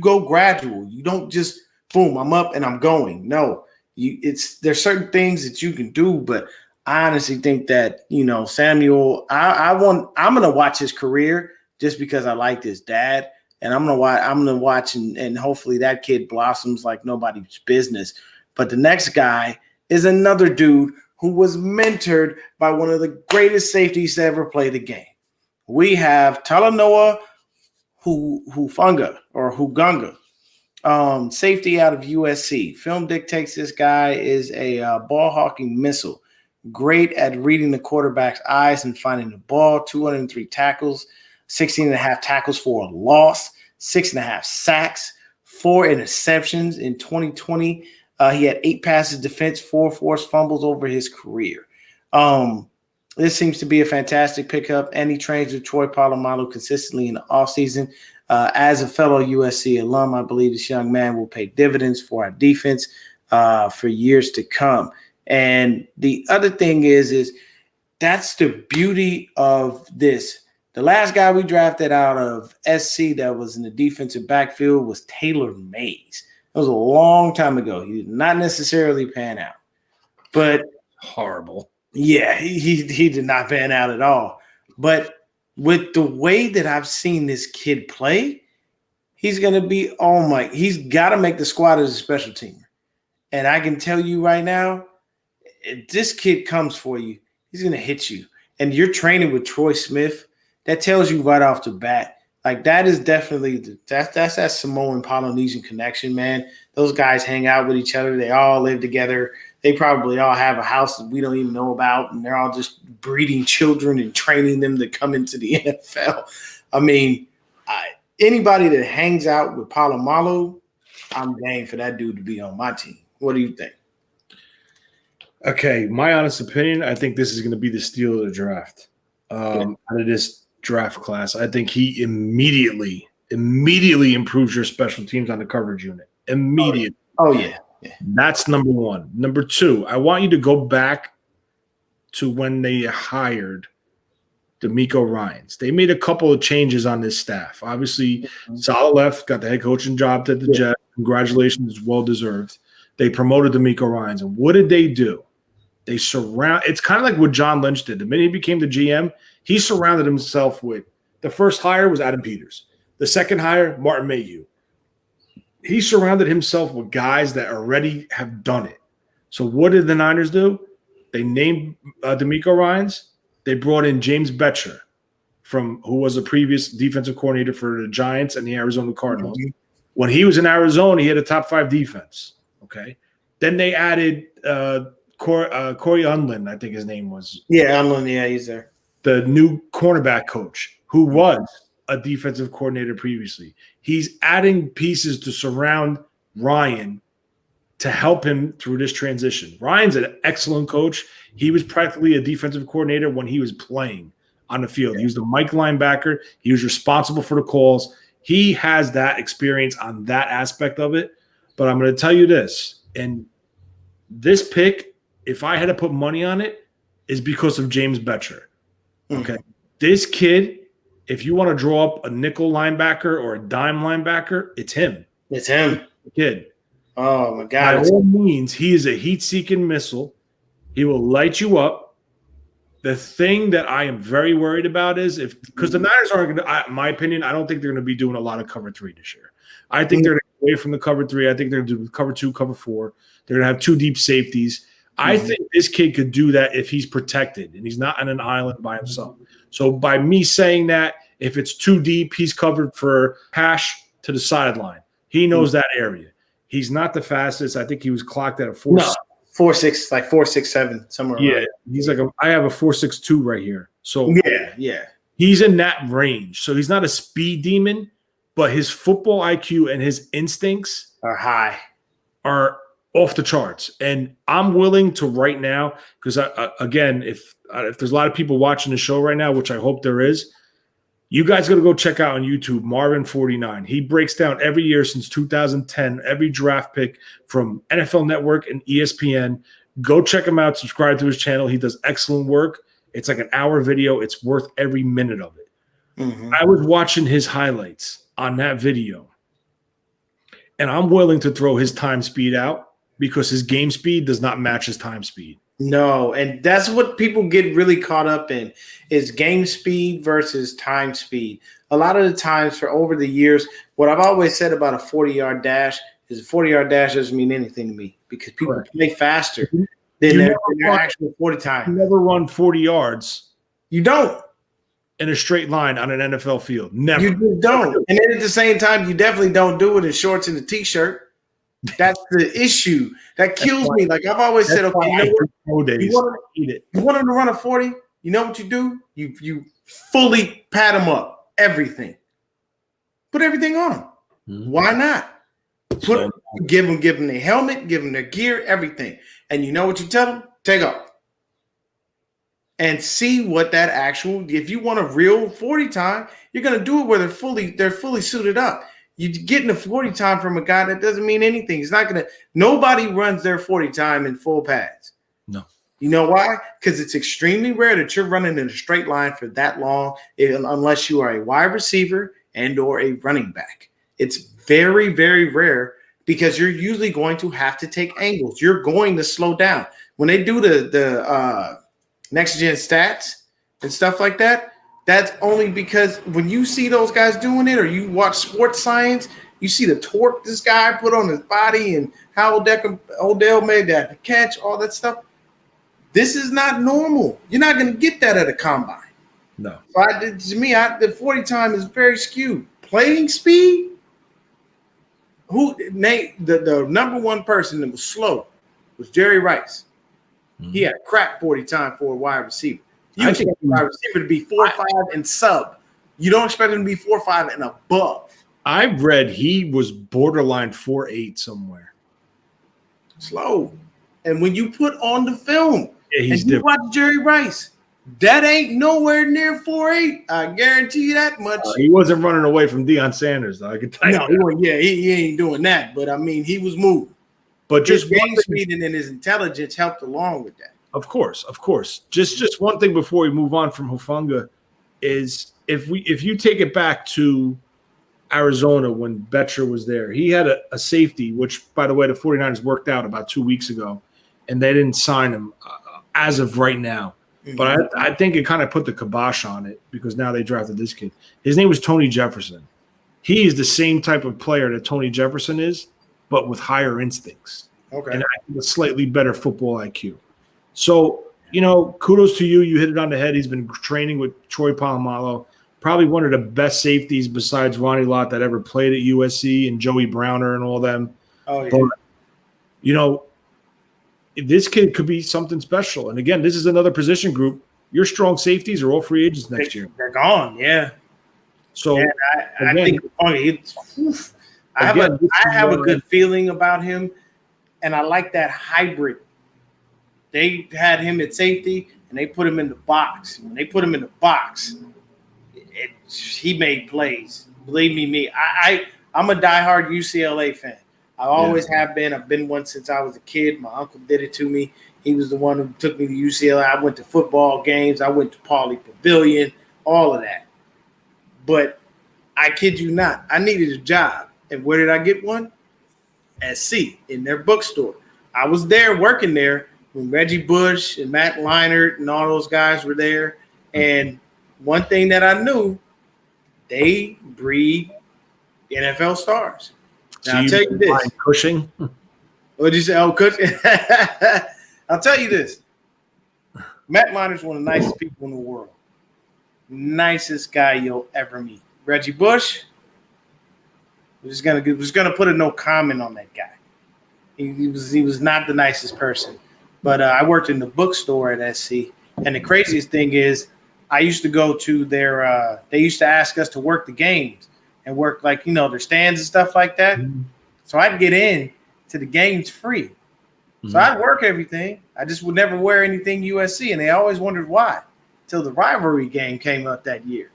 go gradual. You don't just boom, I'm up and I'm going. No, there's certain things that you can do, but I honestly think that, Samuel, I'm gonna watch his career just because I like his dad. And I'm gonna watch and hopefully that kid blossoms like nobody's business. But the next guy is another dude who was mentored by one of the greatest safeties to ever play the game. We have Talanoa Hufanga or Hugunga, safety out of USC. Film dictates this guy is a ball hawking missile, great at reading the quarterback's eyes and finding the ball. 203 tackles. 16 and a half tackles for a loss, 6.5 sacks, 4 interceptions in 2020. He had 8 passes defense, 4 forced fumbles over his career. This seems to be a fantastic pickup, and he trains with Troy Polamalu consistently in the offseason. As a fellow USC alum, I believe this young man will pay dividends for our defense for years to come. And the other thing is that's the beauty of this. The last guy we drafted out of SC that was in the defensive backfield was Taylor Mays. That was a long time ago. He did not necessarily pan out, but horrible. Yeah, he did not pan out at all. But with the way that I've seen this kid play, he's going to be, he's got to make the squad as a special teamer. And I can tell you right now, if this kid comes for you, he's going to hit you. And you're training with Troy Smith. That tells you right off the bat, like that is definitely that's that Samoan Polynesian connection, man. Those guys hang out with each other. They all live together. They probably all have a house that we don't even know about, and they're all just breeding children and training them to come into the NFL. I mean, anybody that hangs out with Polamalu, I'm game for that dude to be on my team. What do you think? Okay, my honest opinion, I think this is going to be the steal of the draft. Out of this draft class, I think he immediately improves your special teams on the coverage unit. Immediately. Oh yeah. That's number one. Number two, I want you to go back to when they hired DeMeco Ryans. They made a couple of changes on this staff. Obviously, Saleh left, got the head coaching job at the Jets. Congratulations, well deserved. They promoted DeMeco Ryans, and what did they do? They it's kind of like what John Lynch did. The minute he became the GM, he surrounded himself with the first hire was Adam Peters. The second hire, Martin Mayhew. He surrounded himself with guys that already have done it. So what did the Niners do? They named DeMeco Ryans. They brought in James Betcher from who was a previous defensive coordinator for the Giants and the Arizona Cardinals. When he was in Arizona, he had a top 5 defense. Okay. Then they added Corey Unlin, I think his name was. Yeah, Unlin, yeah, he's there. The new cornerback coach who was a defensive coordinator previously. He's adding pieces to surround Ryan to help him through this transition. Ryan's an excellent coach. He was practically a defensive coordinator when he was playing on the field. He was the Mike linebacker. He was responsible for the calls. He has that experience on that aspect of it. But I'm going to tell you this, and this pick, if I had to put money on it, is because of James Betcher. Okay. This kid, if you want to draw up a nickel linebacker or a dime linebacker, it's him. It's him. The kid. Oh, my God. By all means, he is a heat-seeking missile. He will light you up. The thing that I am very worried about is because the Niners aren't going to, in my opinion, I don't think they're going to be doing a lot of cover 3 this year. I think they're going to get away from the cover 3. I think they're going to do cover 2, cover 4. They're going to have 2 deep safeties. I think this kid could do that if he's protected and he's not on an island by himself. So by me saying that, if it's too deep, he's covered for hash to the sideline. He knows that area. He's not the fastest. I think he was clocked at a 4. No, 4.6, like 4.67 somewhere. Yeah, around. he's like I have a 4.62 right here. So yeah, he's in that range. So he's not a speed demon, but his football IQ and his instincts are high, are off the charts. And I'm willing to right now, because again, if there's a lot of people watching the show right now, which I hope there is, you guys got to go check out on YouTube Marvin 49. He breaks down every year since 2010, every draft pick from NFL Network and ESPN. Go check him out. Subscribe to his channel. He does excellent work. It's like an hour video. It's worth every minute of it. I was watching his highlights on that video, and I'm willing to throw his time speed out because his game speed does not match his time speed. No, and that's what people get really caught up in is game speed versus time speed. A lot of the times for over the years, what I've always said about a 40-yard dash is a 40-yard dash doesn't mean anything to me because people play faster than their actual 40 time. You never run 40 yards. You don't. In a straight line on an NFL field. Never. You just don't. And then at the same time, you definitely don't do it in shorts and a T-shirt. That's the issue. That kills me. Like I've always said, okay, you want him to run a 40? You know what you do? You fully pad him up. Everything. Put everything on him. Why not? Give him their helmet, give him their gear, everything. And you know what you tell them? Take off. And see what that actual, if you want a real 40 time, you're gonna do it where they're fully suited up. You getting a 40 time from a guy that doesn't mean anything. It's not gonna. Nobody runs their 40 time in full pads. No. You know why? Because it's extremely rare that you're running in a straight line for that long, unless you are a wide receiver and or a running back. It's very, very rare because you're usually going to have to take angles. You're going to slow down when they do the next gen stats and stuff like that. That's only because when you see those guys doing it or you watch sports science, you see the torque this guy put on his body and how Odell made that catch, all that stuff. This is not normal. You're not going to get that at a combine. No. The 40 time is very skewed. Playing speed, the number one person that was slow was Jerry Rice. He had crap 40 time for a wide receiver. You expect a wide receiver to be 4.5 and sub. You don't expect him to be 4.5 and above. I've read he was borderline 4.8 somewhere. Slow. And when you put on the film he's and you watch Jerry Rice, that ain't nowhere near 4.8. I guarantee you that much. He wasn't running away from Deion Sanders, though. I can tell you. He ain't doing that. But, I mean, he was moving. But just game speed and his intelligence helped along with that. Of course. Just one thing before we move on from Hufanga is if you take it back to Arizona when Betcher was there, he had a safety, which, by the way, the 49ers worked out about 2 weeks ago, and they didn't sign him as of right now. But I think it kind of put the kibosh on it because now they drafted this kid. His name was Tony Jefferson. He is the same type of player that Tony Jefferson is, but with higher instincts. Okay. And a slightly better football IQ. So, kudos to you. You hit it on the head. He's been training with Troy Polamalu. probably one of the best safeties besides Ronnie Lott that ever played at USC, and Joey Browner and all them. Oh yeah. But, you know, this kid could be something special. And again, this is another position group. Your strong safeties are all free agents next year. They're gone. Yeah. So yeah, I think I have a good feeling about him, and I like that hybrid. They had him at safety, and they put him in the box. When they put him in the box, he made plays. Believe me, I'm a diehard UCLA fan. I always have been. I've been one since I was a kid. My uncle did it to me. He was the one who took me to UCLA. I went to football games. I went to Pauley Pavilion, all of that. But I kid you not, I needed a job. And where did I get one? SC, in their bookstore. I was there working there when Reggie Bush and Matt Leinart and all those guys were there. And one thing that I knew, they breed NFL stars. Now, so I'll tell you this. Cushing? What did you say? Oh, Cushing. I'll tell you this. Matt Leinart's one of the nicest people in the world. Nicest guy you'll ever meet. Reggie Bush, we're just gonna put a no comment on that guy. He was not the nicest person. But I worked in the bookstore at SC, and the craziest thing is I used to go to their they used to ask us to work the games and work like, their stands and stuff like that. Mm-hmm. So I'd get in to the games free. Mm-hmm. So I'd work everything. I just would never wear anything USC, and they always wondered why. Till the rivalry game came up that year.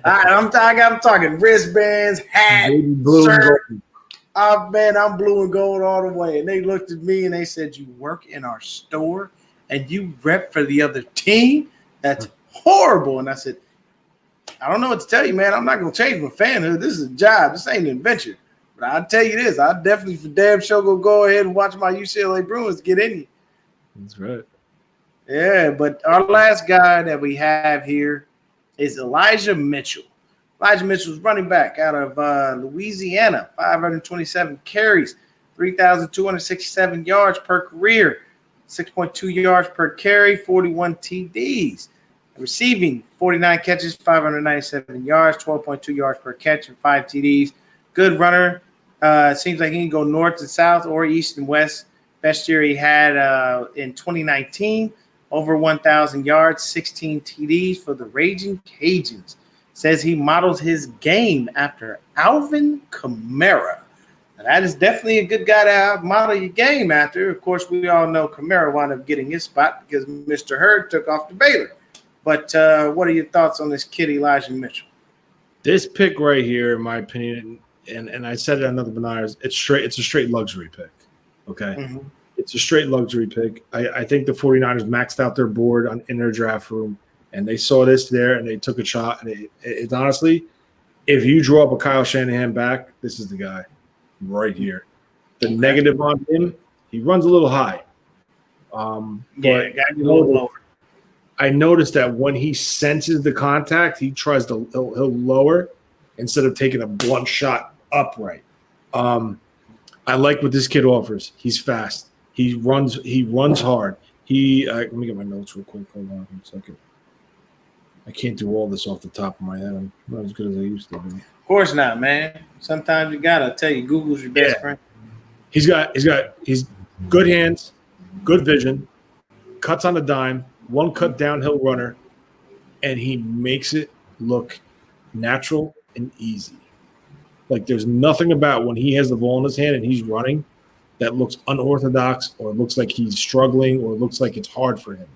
I'm talking wristbands, hat, shirt. Man, I'm blue and gold all the way. And they looked at me and they said, "You work in our store and you rep for the other team? That's horrible." And I said, "I don't know what to tell you, man. I'm not going to change my fanhood. This is a job. This ain't an adventure. But I'll tell you this. I'll definitely for damn sure go ahead and watch my UCLA Bruins get in you." That's right. Yeah, but our last guy that we have here is Elijah Mitchell. Elijah Mitchell's running back out of Louisiana, 527 carries, 3,267 yards per career, 6.2 yards per carry, 41 TDs. Receiving 49 catches, 597 yards, 12.2 yards per catch, and 5 TDs. Good runner. Seems like he can go north to south or east and west. Best year he had in 2019. Over 1,000 yards, 16 TDs for the Raging Cajuns. Says he modeled his game after Alvin Kamara. Now, that is definitely a good guy to model your game after. Of course, we all know Kamara wound up getting his spot because Mr. Hurd took off to Baylor. But what are your thoughts on this kid, Elijah Mitchell? This pick right here, in my opinion, and I said it on another Beniers, it's a straight luxury pick. Okay. Mm-hmm. It's a straight luxury pick. I think the 49ers maxed out their board in their draft room, and they saw this there, and they took a shot. And it honestly, if you draw up a Kyle Shanahan back, this is the guy right here. The negative on him, he runs a little high. But got a little lower. I noticed that when he senses the contact, he tries to he'll lower instead of taking a blunt shot upright. I like what this kid offers. He's fast. He runs hard. Let me get my notes real quick. Hold on a second. I can't do all this off the top of my head. I'm not as good as I used to be. Of course not, man. Sometimes you gotta tell you, Google's your best friend. He's good hands, good vision, cuts on a dime, one cut downhill runner, and he makes it look natural and easy. Like there's nothing about when he has the ball in his hand and he's running that looks unorthodox or looks like he's struggling or looks like it's hard for him.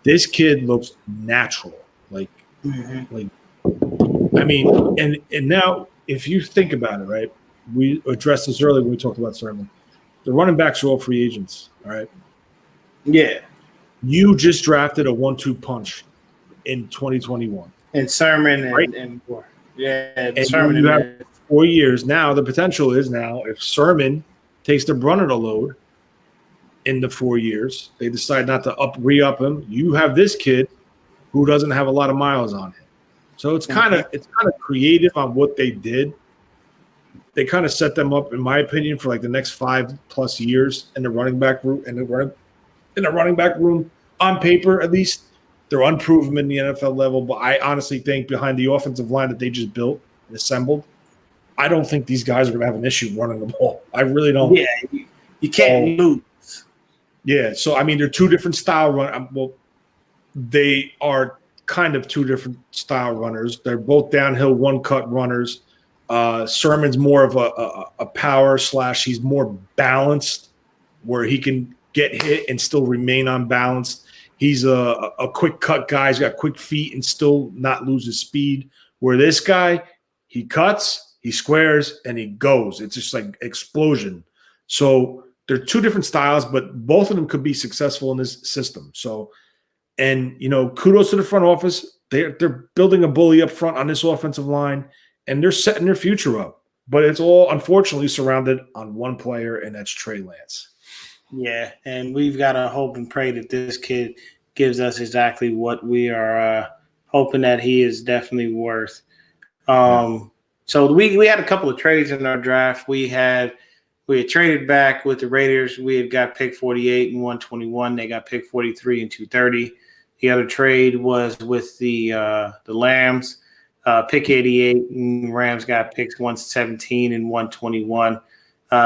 This kid looks natural. Like I mean, and now if you think about it, right? We addressed this earlier when we talked about Sermon. The running backs are all free agents, all right? Yeah. You just drafted a 1-2 punch in 2021. And Sermon right? and Sermon. You have 4 years. Now the potential is if Sermon takes the brunt of the load in the 4 years, they decide not to re-up him. You have this kid who doesn't have a lot of miles on him. So it's kind of creative on what they did. They kind of set them up, in my opinion, for like the next 5+ years in the running back room, in the running back room on paper at least. They're unproven in the NFL level, but I honestly think behind the offensive line that they just built and assembled, I don't think these guys are going to have an issue running the ball. I really don't. Yeah, you can't lose. Yeah, so I mean, they're two different style run. Well, they are kind of two different style runners. They're both downhill, one-cut runners. Sermon's more of a power / he's more balanced, where he can get hit and still remain unbalanced. He's a quick cut guy. He's got quick feet and still not lose his speed. Where this guy, he cuts, he squares, and he goes. It's just like explosion. So they're two different styles, but both of them could be successful in this system. So, and kudos to the front office. They're building a bully up front on this offensive line, and they're setting their future up. But it's all unfortunately surrounded on one player, and that's Trey Lance. Yeah, and we've got to hope and pray that this kid gives us exactly what we are hoping that he is definitely worth. So we had a couple of trades in our draft. We had traded back with the Raiders. We had got pick 48 and 121. They got pick 43 and 230. The other trade was with the Lambs, pick 88, and Rams got picks 117 and 121.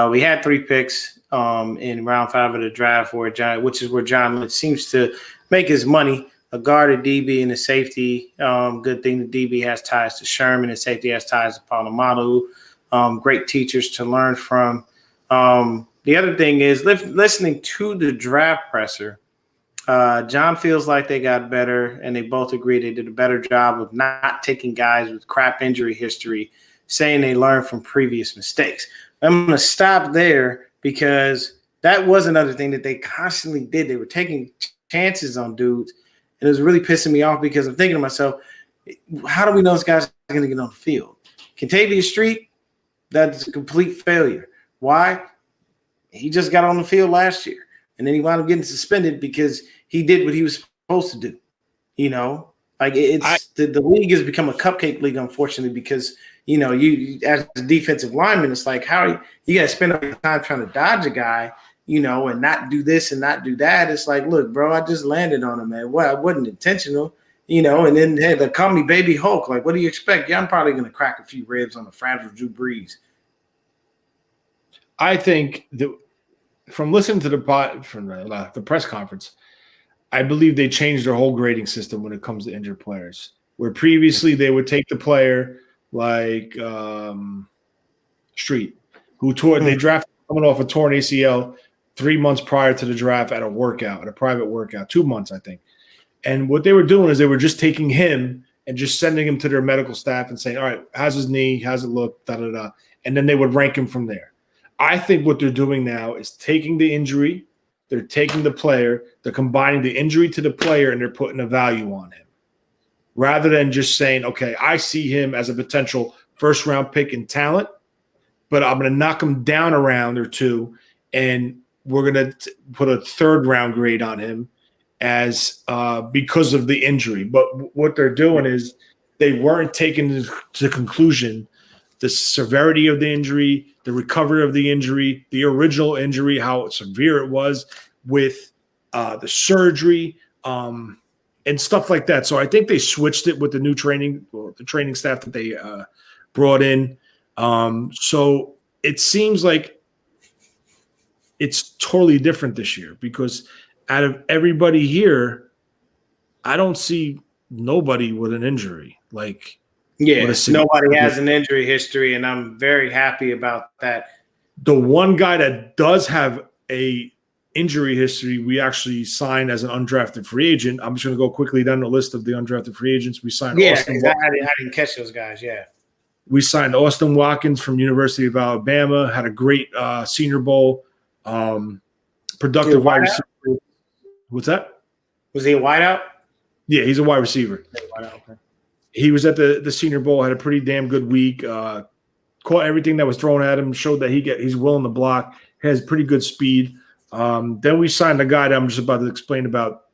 We had 3 picks in round 5 of the draft, which is where John Lynch seems to make his money. A guard, a DB, and a safety. Good thing the DB has ties to Sherman, and safety has ties to Polamalu. Great teachers to learn from. The other thing is listening to the draft presser. John feels like they got better, and they both agree they did a better job of not taking guys with crap injury history, saying they learned from previous mistakes. I'm going to stop there because that was another thing that they constantly did. They were taking chances on dudes, and it was really pissing me off because I'm thinking to myself, how do we know this guy's going to get on the field? Kentavious Street, that's a complete failure. Why? He just got on the field last year, and then he wound up getting suspended because he did what he was supposed to do. The league has become a cupcake league, unfortunately, because you as a defensive lineman, it's like how you got to spend all your time trying to dodge a guy, and not do this and not do that. It's like, look, bro, I just landed on him, man. Well, I wasn't intentional, and then hey, they call me Baby Hulk. Like, what do you expect? Yeah, I'm probably gonna crack a few ribs on the fragile Drew Brees. I think that from listening to the press conference, I believe they changed their whole grading system when it comes to injured players. Where previously they would take the player like Street, who they drafted coming off a torn ACL 3 months prior to the draft at a private workout, 2 months, I think. And what they were doing is they were just taking him and just sending him to their medical staff and saying, all right, how's his knee? How's it look? Da-da-da. And then they would rank him from there. I think what they're doing now is taking the injury, they're taking the player, they're combining the injury to the player, and they're putting a value on him. Rather than just saying, okay, I see him as a potential first-round pick in talent, but I'm going to knock him down a round or two, and we're going to put a third-round grade on him as because of the injury. But what they're doing is they weren't taking to conclusion the severity of the injury, the recovery of the injury, the original injury, how severe it was with the surgery, and stuff like that. So I think they switched it with the new training staff that they brought in. So it seems like it's totally different this year because out of everybody here, I don't see nobody with an injury. Nobody has an injury history, and I'm very happy about that. The one guy that does have a injury history, we actually signed as an undrafted free agent. I'm just going to go quickly down the list of the undrafted free agents. We signed Austin. I didn't catch those guys. Yeah, we signed Austin Watkins from University of Alabama. Had a great Senior Bowl. Productive wide receiver. What's that? Was he a wideout? Yeah, he's a wide receiver. Okay. He was at the Senior Bowl, had a pretty damn good week. Caught everything that was thrown at him, showed that he's willing to block, has pretty good speed. Then we signed a guy that I'm just about to explain about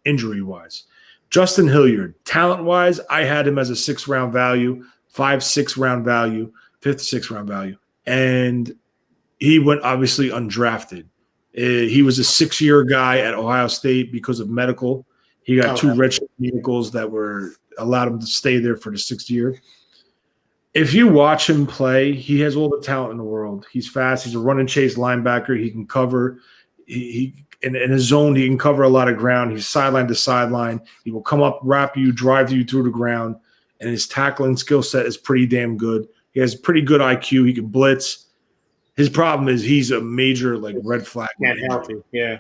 injury-wise. Justin Hilliard. Talent-wise, I had him as a 6th-round value, 5-6 round value, 5th-6 round value. And he went obviously undrafted. He was a 6-year guy at Ohio State because of medical. He got two Okay. red vehicles that were allowed him to stay there for the 6th year. If you watch him play, he has all the talent in the world. He's fast. He's a run and chase linebacker. He can cover. He in his zone, he can cover a lot of ground. He's sideline to sideline. He will come up, wrap you, drive you through the ground, and his tackling skill set is pretty damn good. He has pretty good IQ. He can blitz. His problem is he's a major red flag. Can't healthy. Yeah.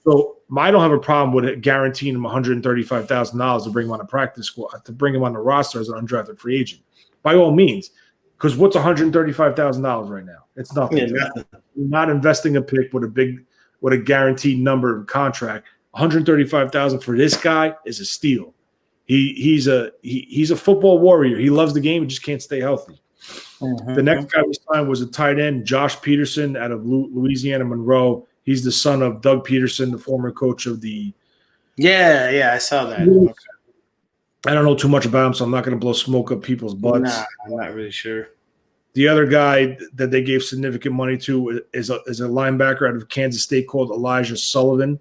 So I don't have a problem with it guaranteeing him $135,000 to bring him on a practice squad, to bring him on the roster as an undrafted free agent. By all means, because what's $135,000 right now? It's nothing. Yeah, nothing. You're not investing a pick with a guaranteed number contract. $135,000 for this guy is a steal. He's a football warrior. He loves the game. He just can't stay healthy. Mm-hmm. The next guy we signed was a tight end, Josh Peterson out of Louisiana Monroe. He's the son of Doug Peterson, the former coach of the. Yeah, I saw that. Okay. I don't know too much about him, so I'm not going to blow smoke up people's butts. Nah, I'm not really sure. The other guy that they gave significant money to is a linebacker out of Kansas State called Elijah Sullivan.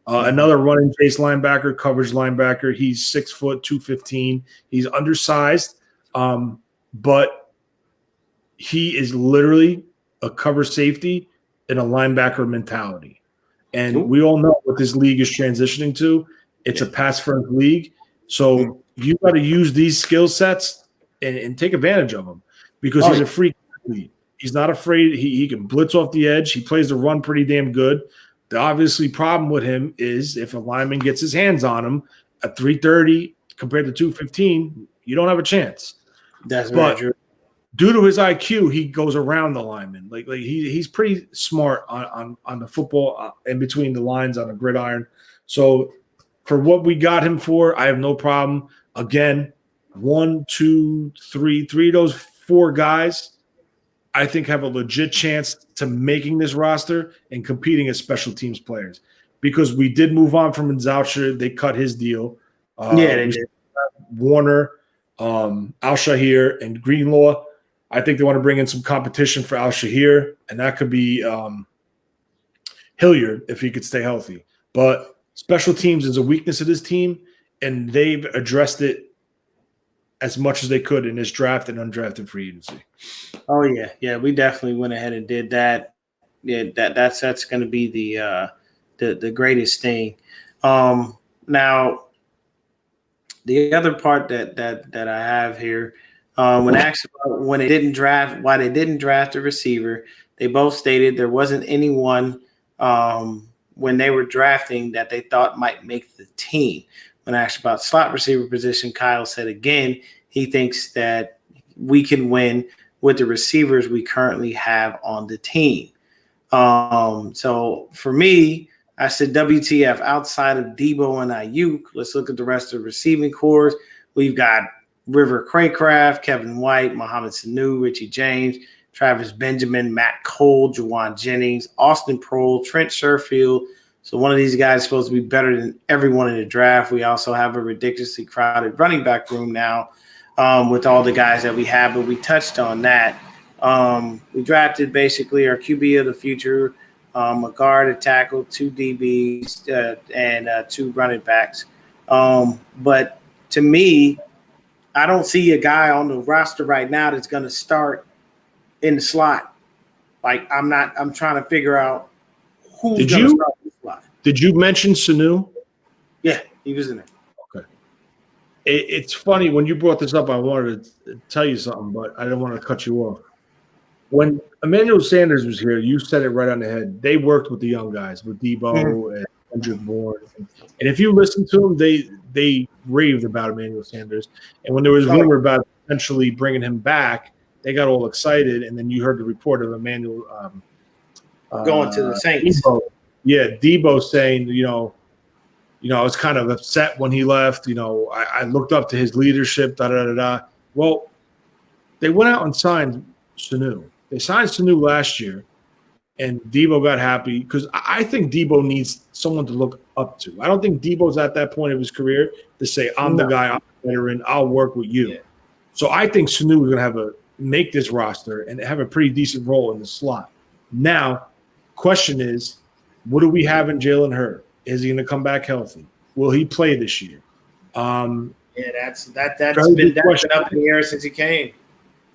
Another running chase linebacker, coverage linebacker. He's 6 foot, 215. He's undersized, but he is literally a cover safety in a linebacker mentality. And we all know what this league is transitioning to. It's a pass-first league. So you got to use these skill sets and take advantage of them because he's a freak athlete. He's not afraid. He can blitz off the edge. He plays the run pretty damn good. The obviously problem with him is if a lineman gets his hands on him at 330 compared to 215, you don't have a chance. That's very true. Due to his IQ, he goes around the lineman. He's pretty smart on the football in between the lines on the gridiron. So for what we got him for, I have no problem. Again, 1, 2, 3 of those 4 guys, I think have a legit chance to making this roster and competing as special teams players because we did move on from Nzoucher. They cut his deal. They did. Warner, Al-Shahir, and Greenlaw. I think they want to bring in some competition for Al-Shahir, and that could be Hilliard if he could stay healthy. But special teams is a weakness of this team, and they've addressed it as much as they could in this draft and undrafted free agency. Oh yeah, we definitely went ahead and did that. Yeah, that's going to be the greatest thing. Now, the other part that I have here, when asked about why they didn't draft a receiver, they both stated there wasn't anyone when they were drafting that they thought might make the team. When asked about slot receiver position, Kyle said again he thinks that we can win with the receivers we currently have on the team. So for me, I said WTF outside of Debo and Ayuk. Let's look at the rest of the receiving corps. We've got River Craycraft, Kevin White, Mohamed Sanu, Richie James, Travis Benjamin, Matt Cole, Juwan Jennings, Austin Prohl, Trent Sherfield. So one of these guys is supposed to be better than everyone in the draft. We also have a ridiculously crowded running back room now with all the guys that we have, but we touched on that. We drafted basically our QB of the future, a guard, a tackle, 2 DBs, and 2 running backs. But to me, I don't see a guy on the roster right now that's going to start in the slot. I'm trying to figure out who's going to start in the slot. Did you mention Sanu? Yeah, he was in there. Okay. It's funny when you brought this up. I wanted to tell you something, but I didn't want to cut you off. When Emmanuel Sanders was here, you said it right on the head. They worked with the young guys, with Debo and Kendrick Bourne. And if you listen to them, they raved about Emmanuel Sanders. And when there was rumor about potentially bringing him back, they got all excited. And then you heard the report of Emmanuel going to the Saints. Debo saying, I was kind of upset when he left. I looked up to his leadership, Well, they went out and signed Sanu. They signed Sanu last year, and Debo got happy because I think Debo needs someone to look up to. I don't think Debo's at that point of his career to say, I'm the guy, I'm the veteran, I'll work with you. Yeah. So I think Sanu is going to make this roster and have a pretty decent role in the slot. Now, question is, what do we have in Jalen Hurd? Is he going to come back healthy? Will he play this year? Yeah, that's Very been good question. up in the air since he came.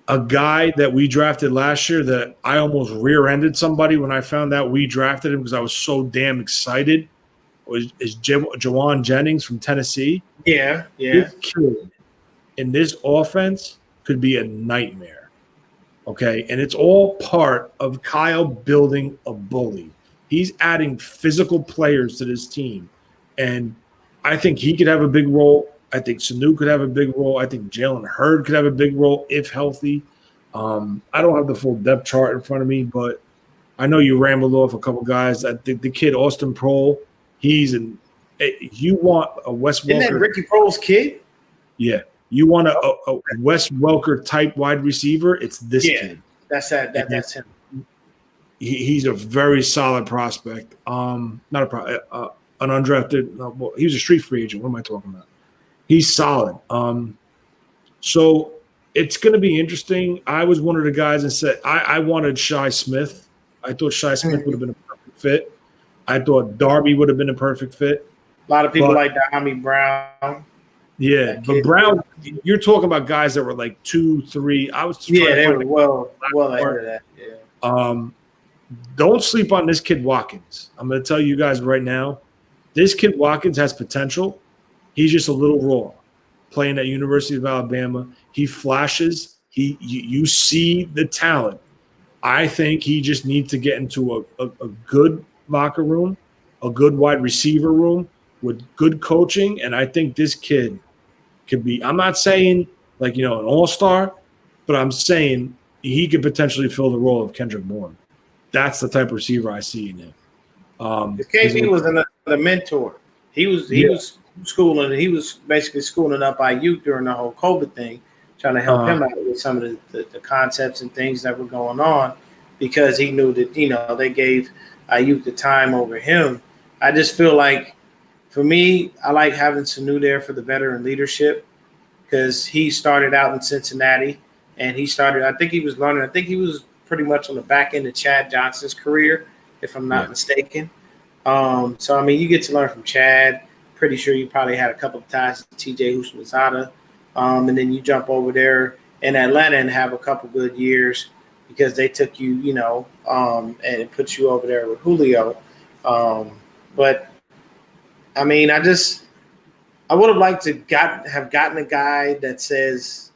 A guy that we drafted last year that I almost rear-ended somebody when I found out we drafted him because I was so damn excited is Jawan Jennings from Tennessee. Yeah. This kid in this offense could be a nightmare. Okay, and it's all part of Kyle building a bully. He's adding physical players to this team, and I think he could have a big role. I think Sanu could have a big role. I think Jalen Hurd could have a big role if healthy. I don't have the full depth chart in front of me, but I know you rambled off a couple guys. I think the kid Austin Prohl, you want a Wes Welker. Isn't that Ricky Prohl's kid? Yeah. You want a Wes Welker type wide receiver, it's this kid. That's that's him. He's a very solid prospect. Not an undrafted. He was a street free agent. What am I talking about? He's solid. So it's going to be interesting. I was one of the guys that said I wanted Shi Smith. I thought Shi Smith would have been a perfect fit. I thought Darby would have been a perfect fit. A lot of people like Dahami Brown. Yeah, but Brown, you're talking about guys that were like 2, 3. I was they were well ahead of that. Yeah. Don't sleep on this kid Watkins. I'm going to tell you guys right now, this kid Watkins has potential. He's just a little raw. Playing at University of Alabama, he flashes. You see the talent. I think he just needs to get into a good locker room, a good wide receiver room with good coaching, and I think this kid could be. I'm not saying like an all-star, but I'm saying he could potentially fill the role of Kendrick Bourne. That's the type of receiver I see in him. KD was another mentor. He was schooling. He was basically schooling up Ayuk during the whole COVID thing, trying to help him out with some of the concepts and things that were going on, because he knew that they gave Ayuk the time over him. I just feel like, for me, I like having Sanu there for the veteran leadership, because he started out in Cincinnati, and I think he was pretty much on the back end of Chad Johnson's career, if I'm not mistaken. So, I mean, you get to learn from Chad. Pretty sure you probably had a couple of ties to TJ Houshmandzadeh. And then you jump over there in Atlanta and have a couple good years because they took you, and it puts you over there with Julio. But, I mean, I would have liked to have gotten a guy that says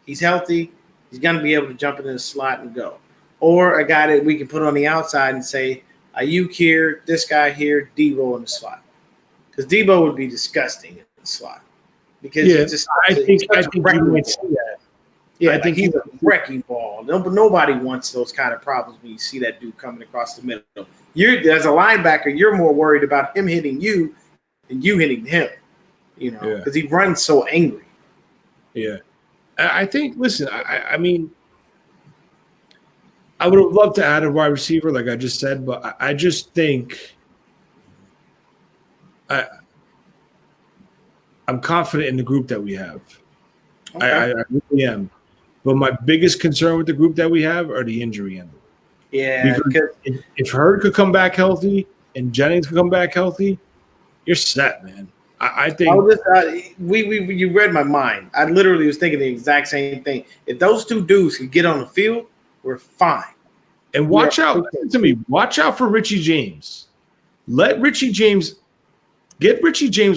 he's healthy, he's going to be able to jump in the slot and go. Or a guy that we can put on the outside and say, Ayuk here, this guy here, Debo in the slot. Because Debo would be disgusting in the slot. Because I think you might see that. Yeah, I think he's a wrecking ball. Nobody wants those kind of problems when you see that dude coming across the middle. As a linebacker, you're more worried about him hitting you than you hitting him, because he runs so angry. Yeah. I think, listen, I mean, I would have loved to add a wide receiver, like I just said, but I just think I'm confident in the group that we have. Okay. I really am. But my biggest concern with the group that we have are the injury end. Yeah. If Hurd could come back healthy and Jennings could come back healthy, you're set, man. I think you read my mind. I literally was thinking the exact same thing. If those two dudes could get on the field, we're fine. And watch out for Richie James. Get Richie James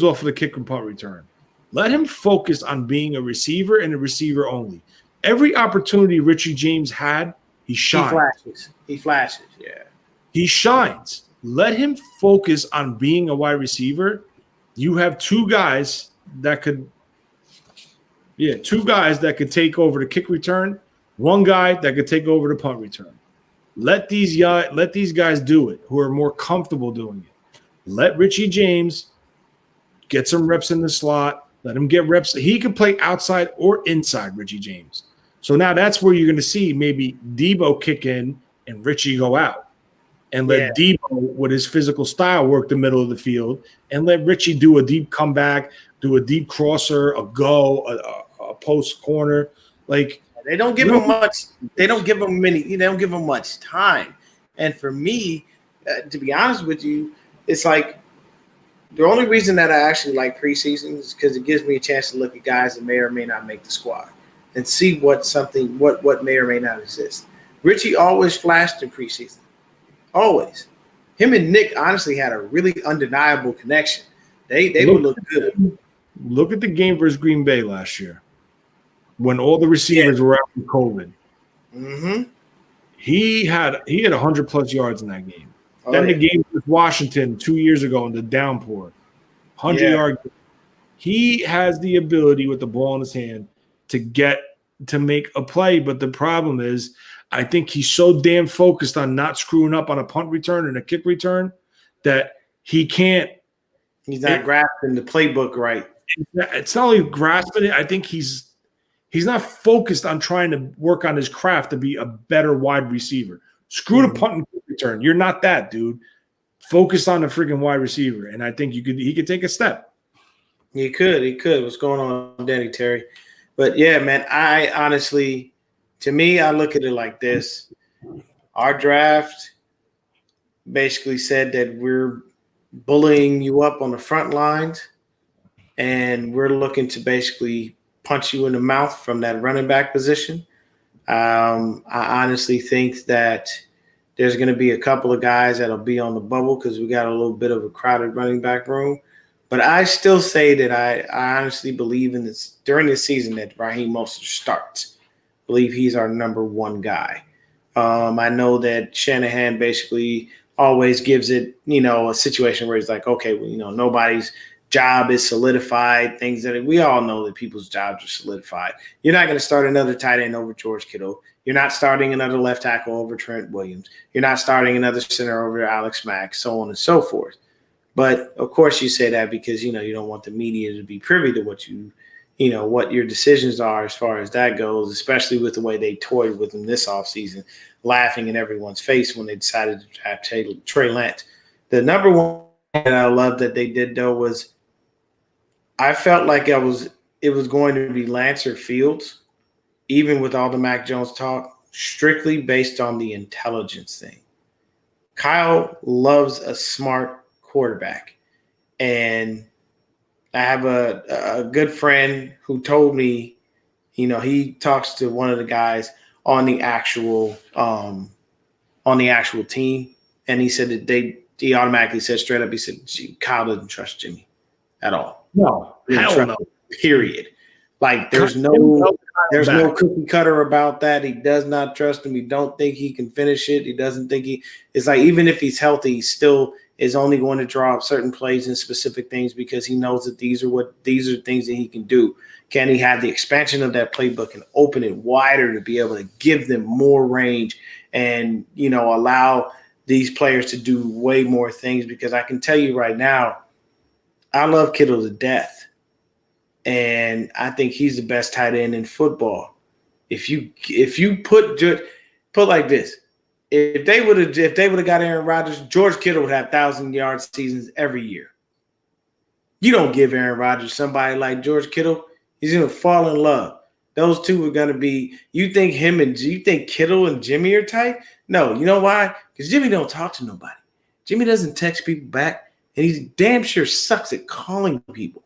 off of the kick and punt return. Let him focus on being a receiver and a receiver only. Every opportunity Richie James had, he shines. He flashes, yeah. He shines. Let him focus on being a wide receiver. You have two guys that could take over the kick return, one guy that could take over the punt return. Let these guys do it who are more comfortable doing it. Let Richie James get some reps in the slot. Let him get reps. He can play outside or inside, Richie James. So now that's where you're going to see maybe Debo kick in and Richie go out. And let Debo, with his physical style, work the middle of the field. And let Richie do a deep comeback, do a deep crosser, a post corner. Like, they don't give him much. They don't give him much time. And for me, to be honest with you, it's like the only reason that I actually like preseason is because it gives me a chance to look at guys that may or may not make the squad and see what may or may not exist. Richie always flashed in preseason, always. Him and Nick honestly had a really undeniable connection. They would look good. Look at the game versus Green Bay last year when all the receivers were out with COVID. Mm-hmm. He had 100+ yards in that game. The game with Washington 2 years ago in the downpour, 100-yard. He has the ability with the ball in his hand to make a play, but the problem is, I think he's so damn focused on not screwing up on a punt return and a kick return that he can't. He's not grasping the playbook right. It's not only grasping it. I think he's not focused on trying to work on his craft to be a better wide receiver. Screw the punt and kick return. You're not that, dude. Focus on the freaking wide receiver, and I think he could take a step. He could. What's going on, Danny Terry? But yeah, man, I honestly, to me, I look at it like this. Our draft basically said that we're bullying you up on the front lines, and we're looking to basically punch you in the mouth from that running back position. I honestly think that there's going to be a couple of guys that'll be on the bubble because we got a little bit of a crowded running back room. But I still say that I honestly believe in this during this season that Raheem Mostert starts. I believe he's our number one guy. I know that Shanahan basically always gives it, a situation where he's like, okay, well, nobody's job is solidified, things that we all know that people's jobs are solidified. You're not going to start another tight end over George Kittle. You're not starting another left tackle over Trent Williams. You're not starting another center over Alex Mack, so on and so forth. But of course you say that because, you don't want the media to be privy to what what your decisions are as far as that goes, especially with the way they toyed with him this offseason, laughing in everyone's face when they decided to draft Trey Lance. The number one that I love that they did, though, was I felt like it was going to be Lance or Fields, even with all the Mac Jones talk, strictly based on the intelligence thing. Kyle loves a smart quarterback. And I have a good friend who told me, he talks to one of the guys on the actual team. And he said that he automatically said straight up, he said, Kyle doesn't trust Jimmy at all. No, hell no. Period. Like there's no cookie cutter about that. He does not trust him. He don't think he can finish it. He doesn't think it's like, even if he's healthy, he still is only going to draw up certain plays and specific things because he knows that these are things that he can do. Can he have the expansion of that playbook and open it wider to be able to give them more range and, allow these players to do way more things? Because I can tell you right now, I love Kittle to death. And I think he's the best tight end in football. If you put like this, if they would have got Aaron Rodgers, George Kittle would have 1,000-yard seasons every year. You don't give Aaron Rodgers somebody like George Kittle, he's gonna fall in love. Those two are gonna be. You think Kittle and Jimmy are tight? No, you know why? Because Jimmy don't talk to nobody. Jimmy doesn't text people back, and he damn sure sucks at calling people.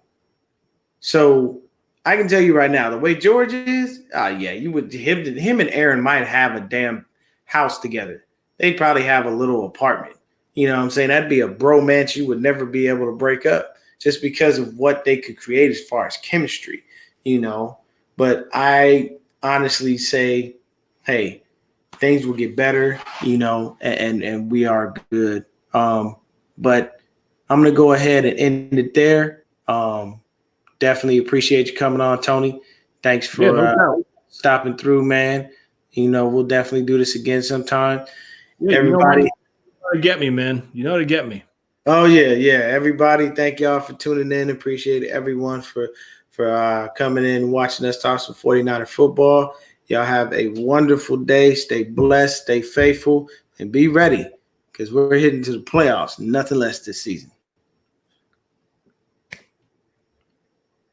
So I can tell you right now, the way George is, you would him and Aaron might have a damn house together. They'd probably have a little apartment. You know what I'm saying? That'd be a bromance you would never be able to break up just because of what they could create as far as chemistry, But I honestly say, hey, things will get better, and we are good. But I'm going to go ahead and end it there. Definitely appreciate you coming on, Tony. Thanks for stopping through, man. We'll definitely do this again sometime. Yeah, everybody, you know how to get me, man. You know how to get me. Oh yeah. Everybody, thank y'all for tuning in. Appreciate everyone for coming in and watching us talk some 49er football. Y'all have a wonderful day. Stay blessed, stay faithful, and be ready because we're heading to the playoffs. Nothing less this season.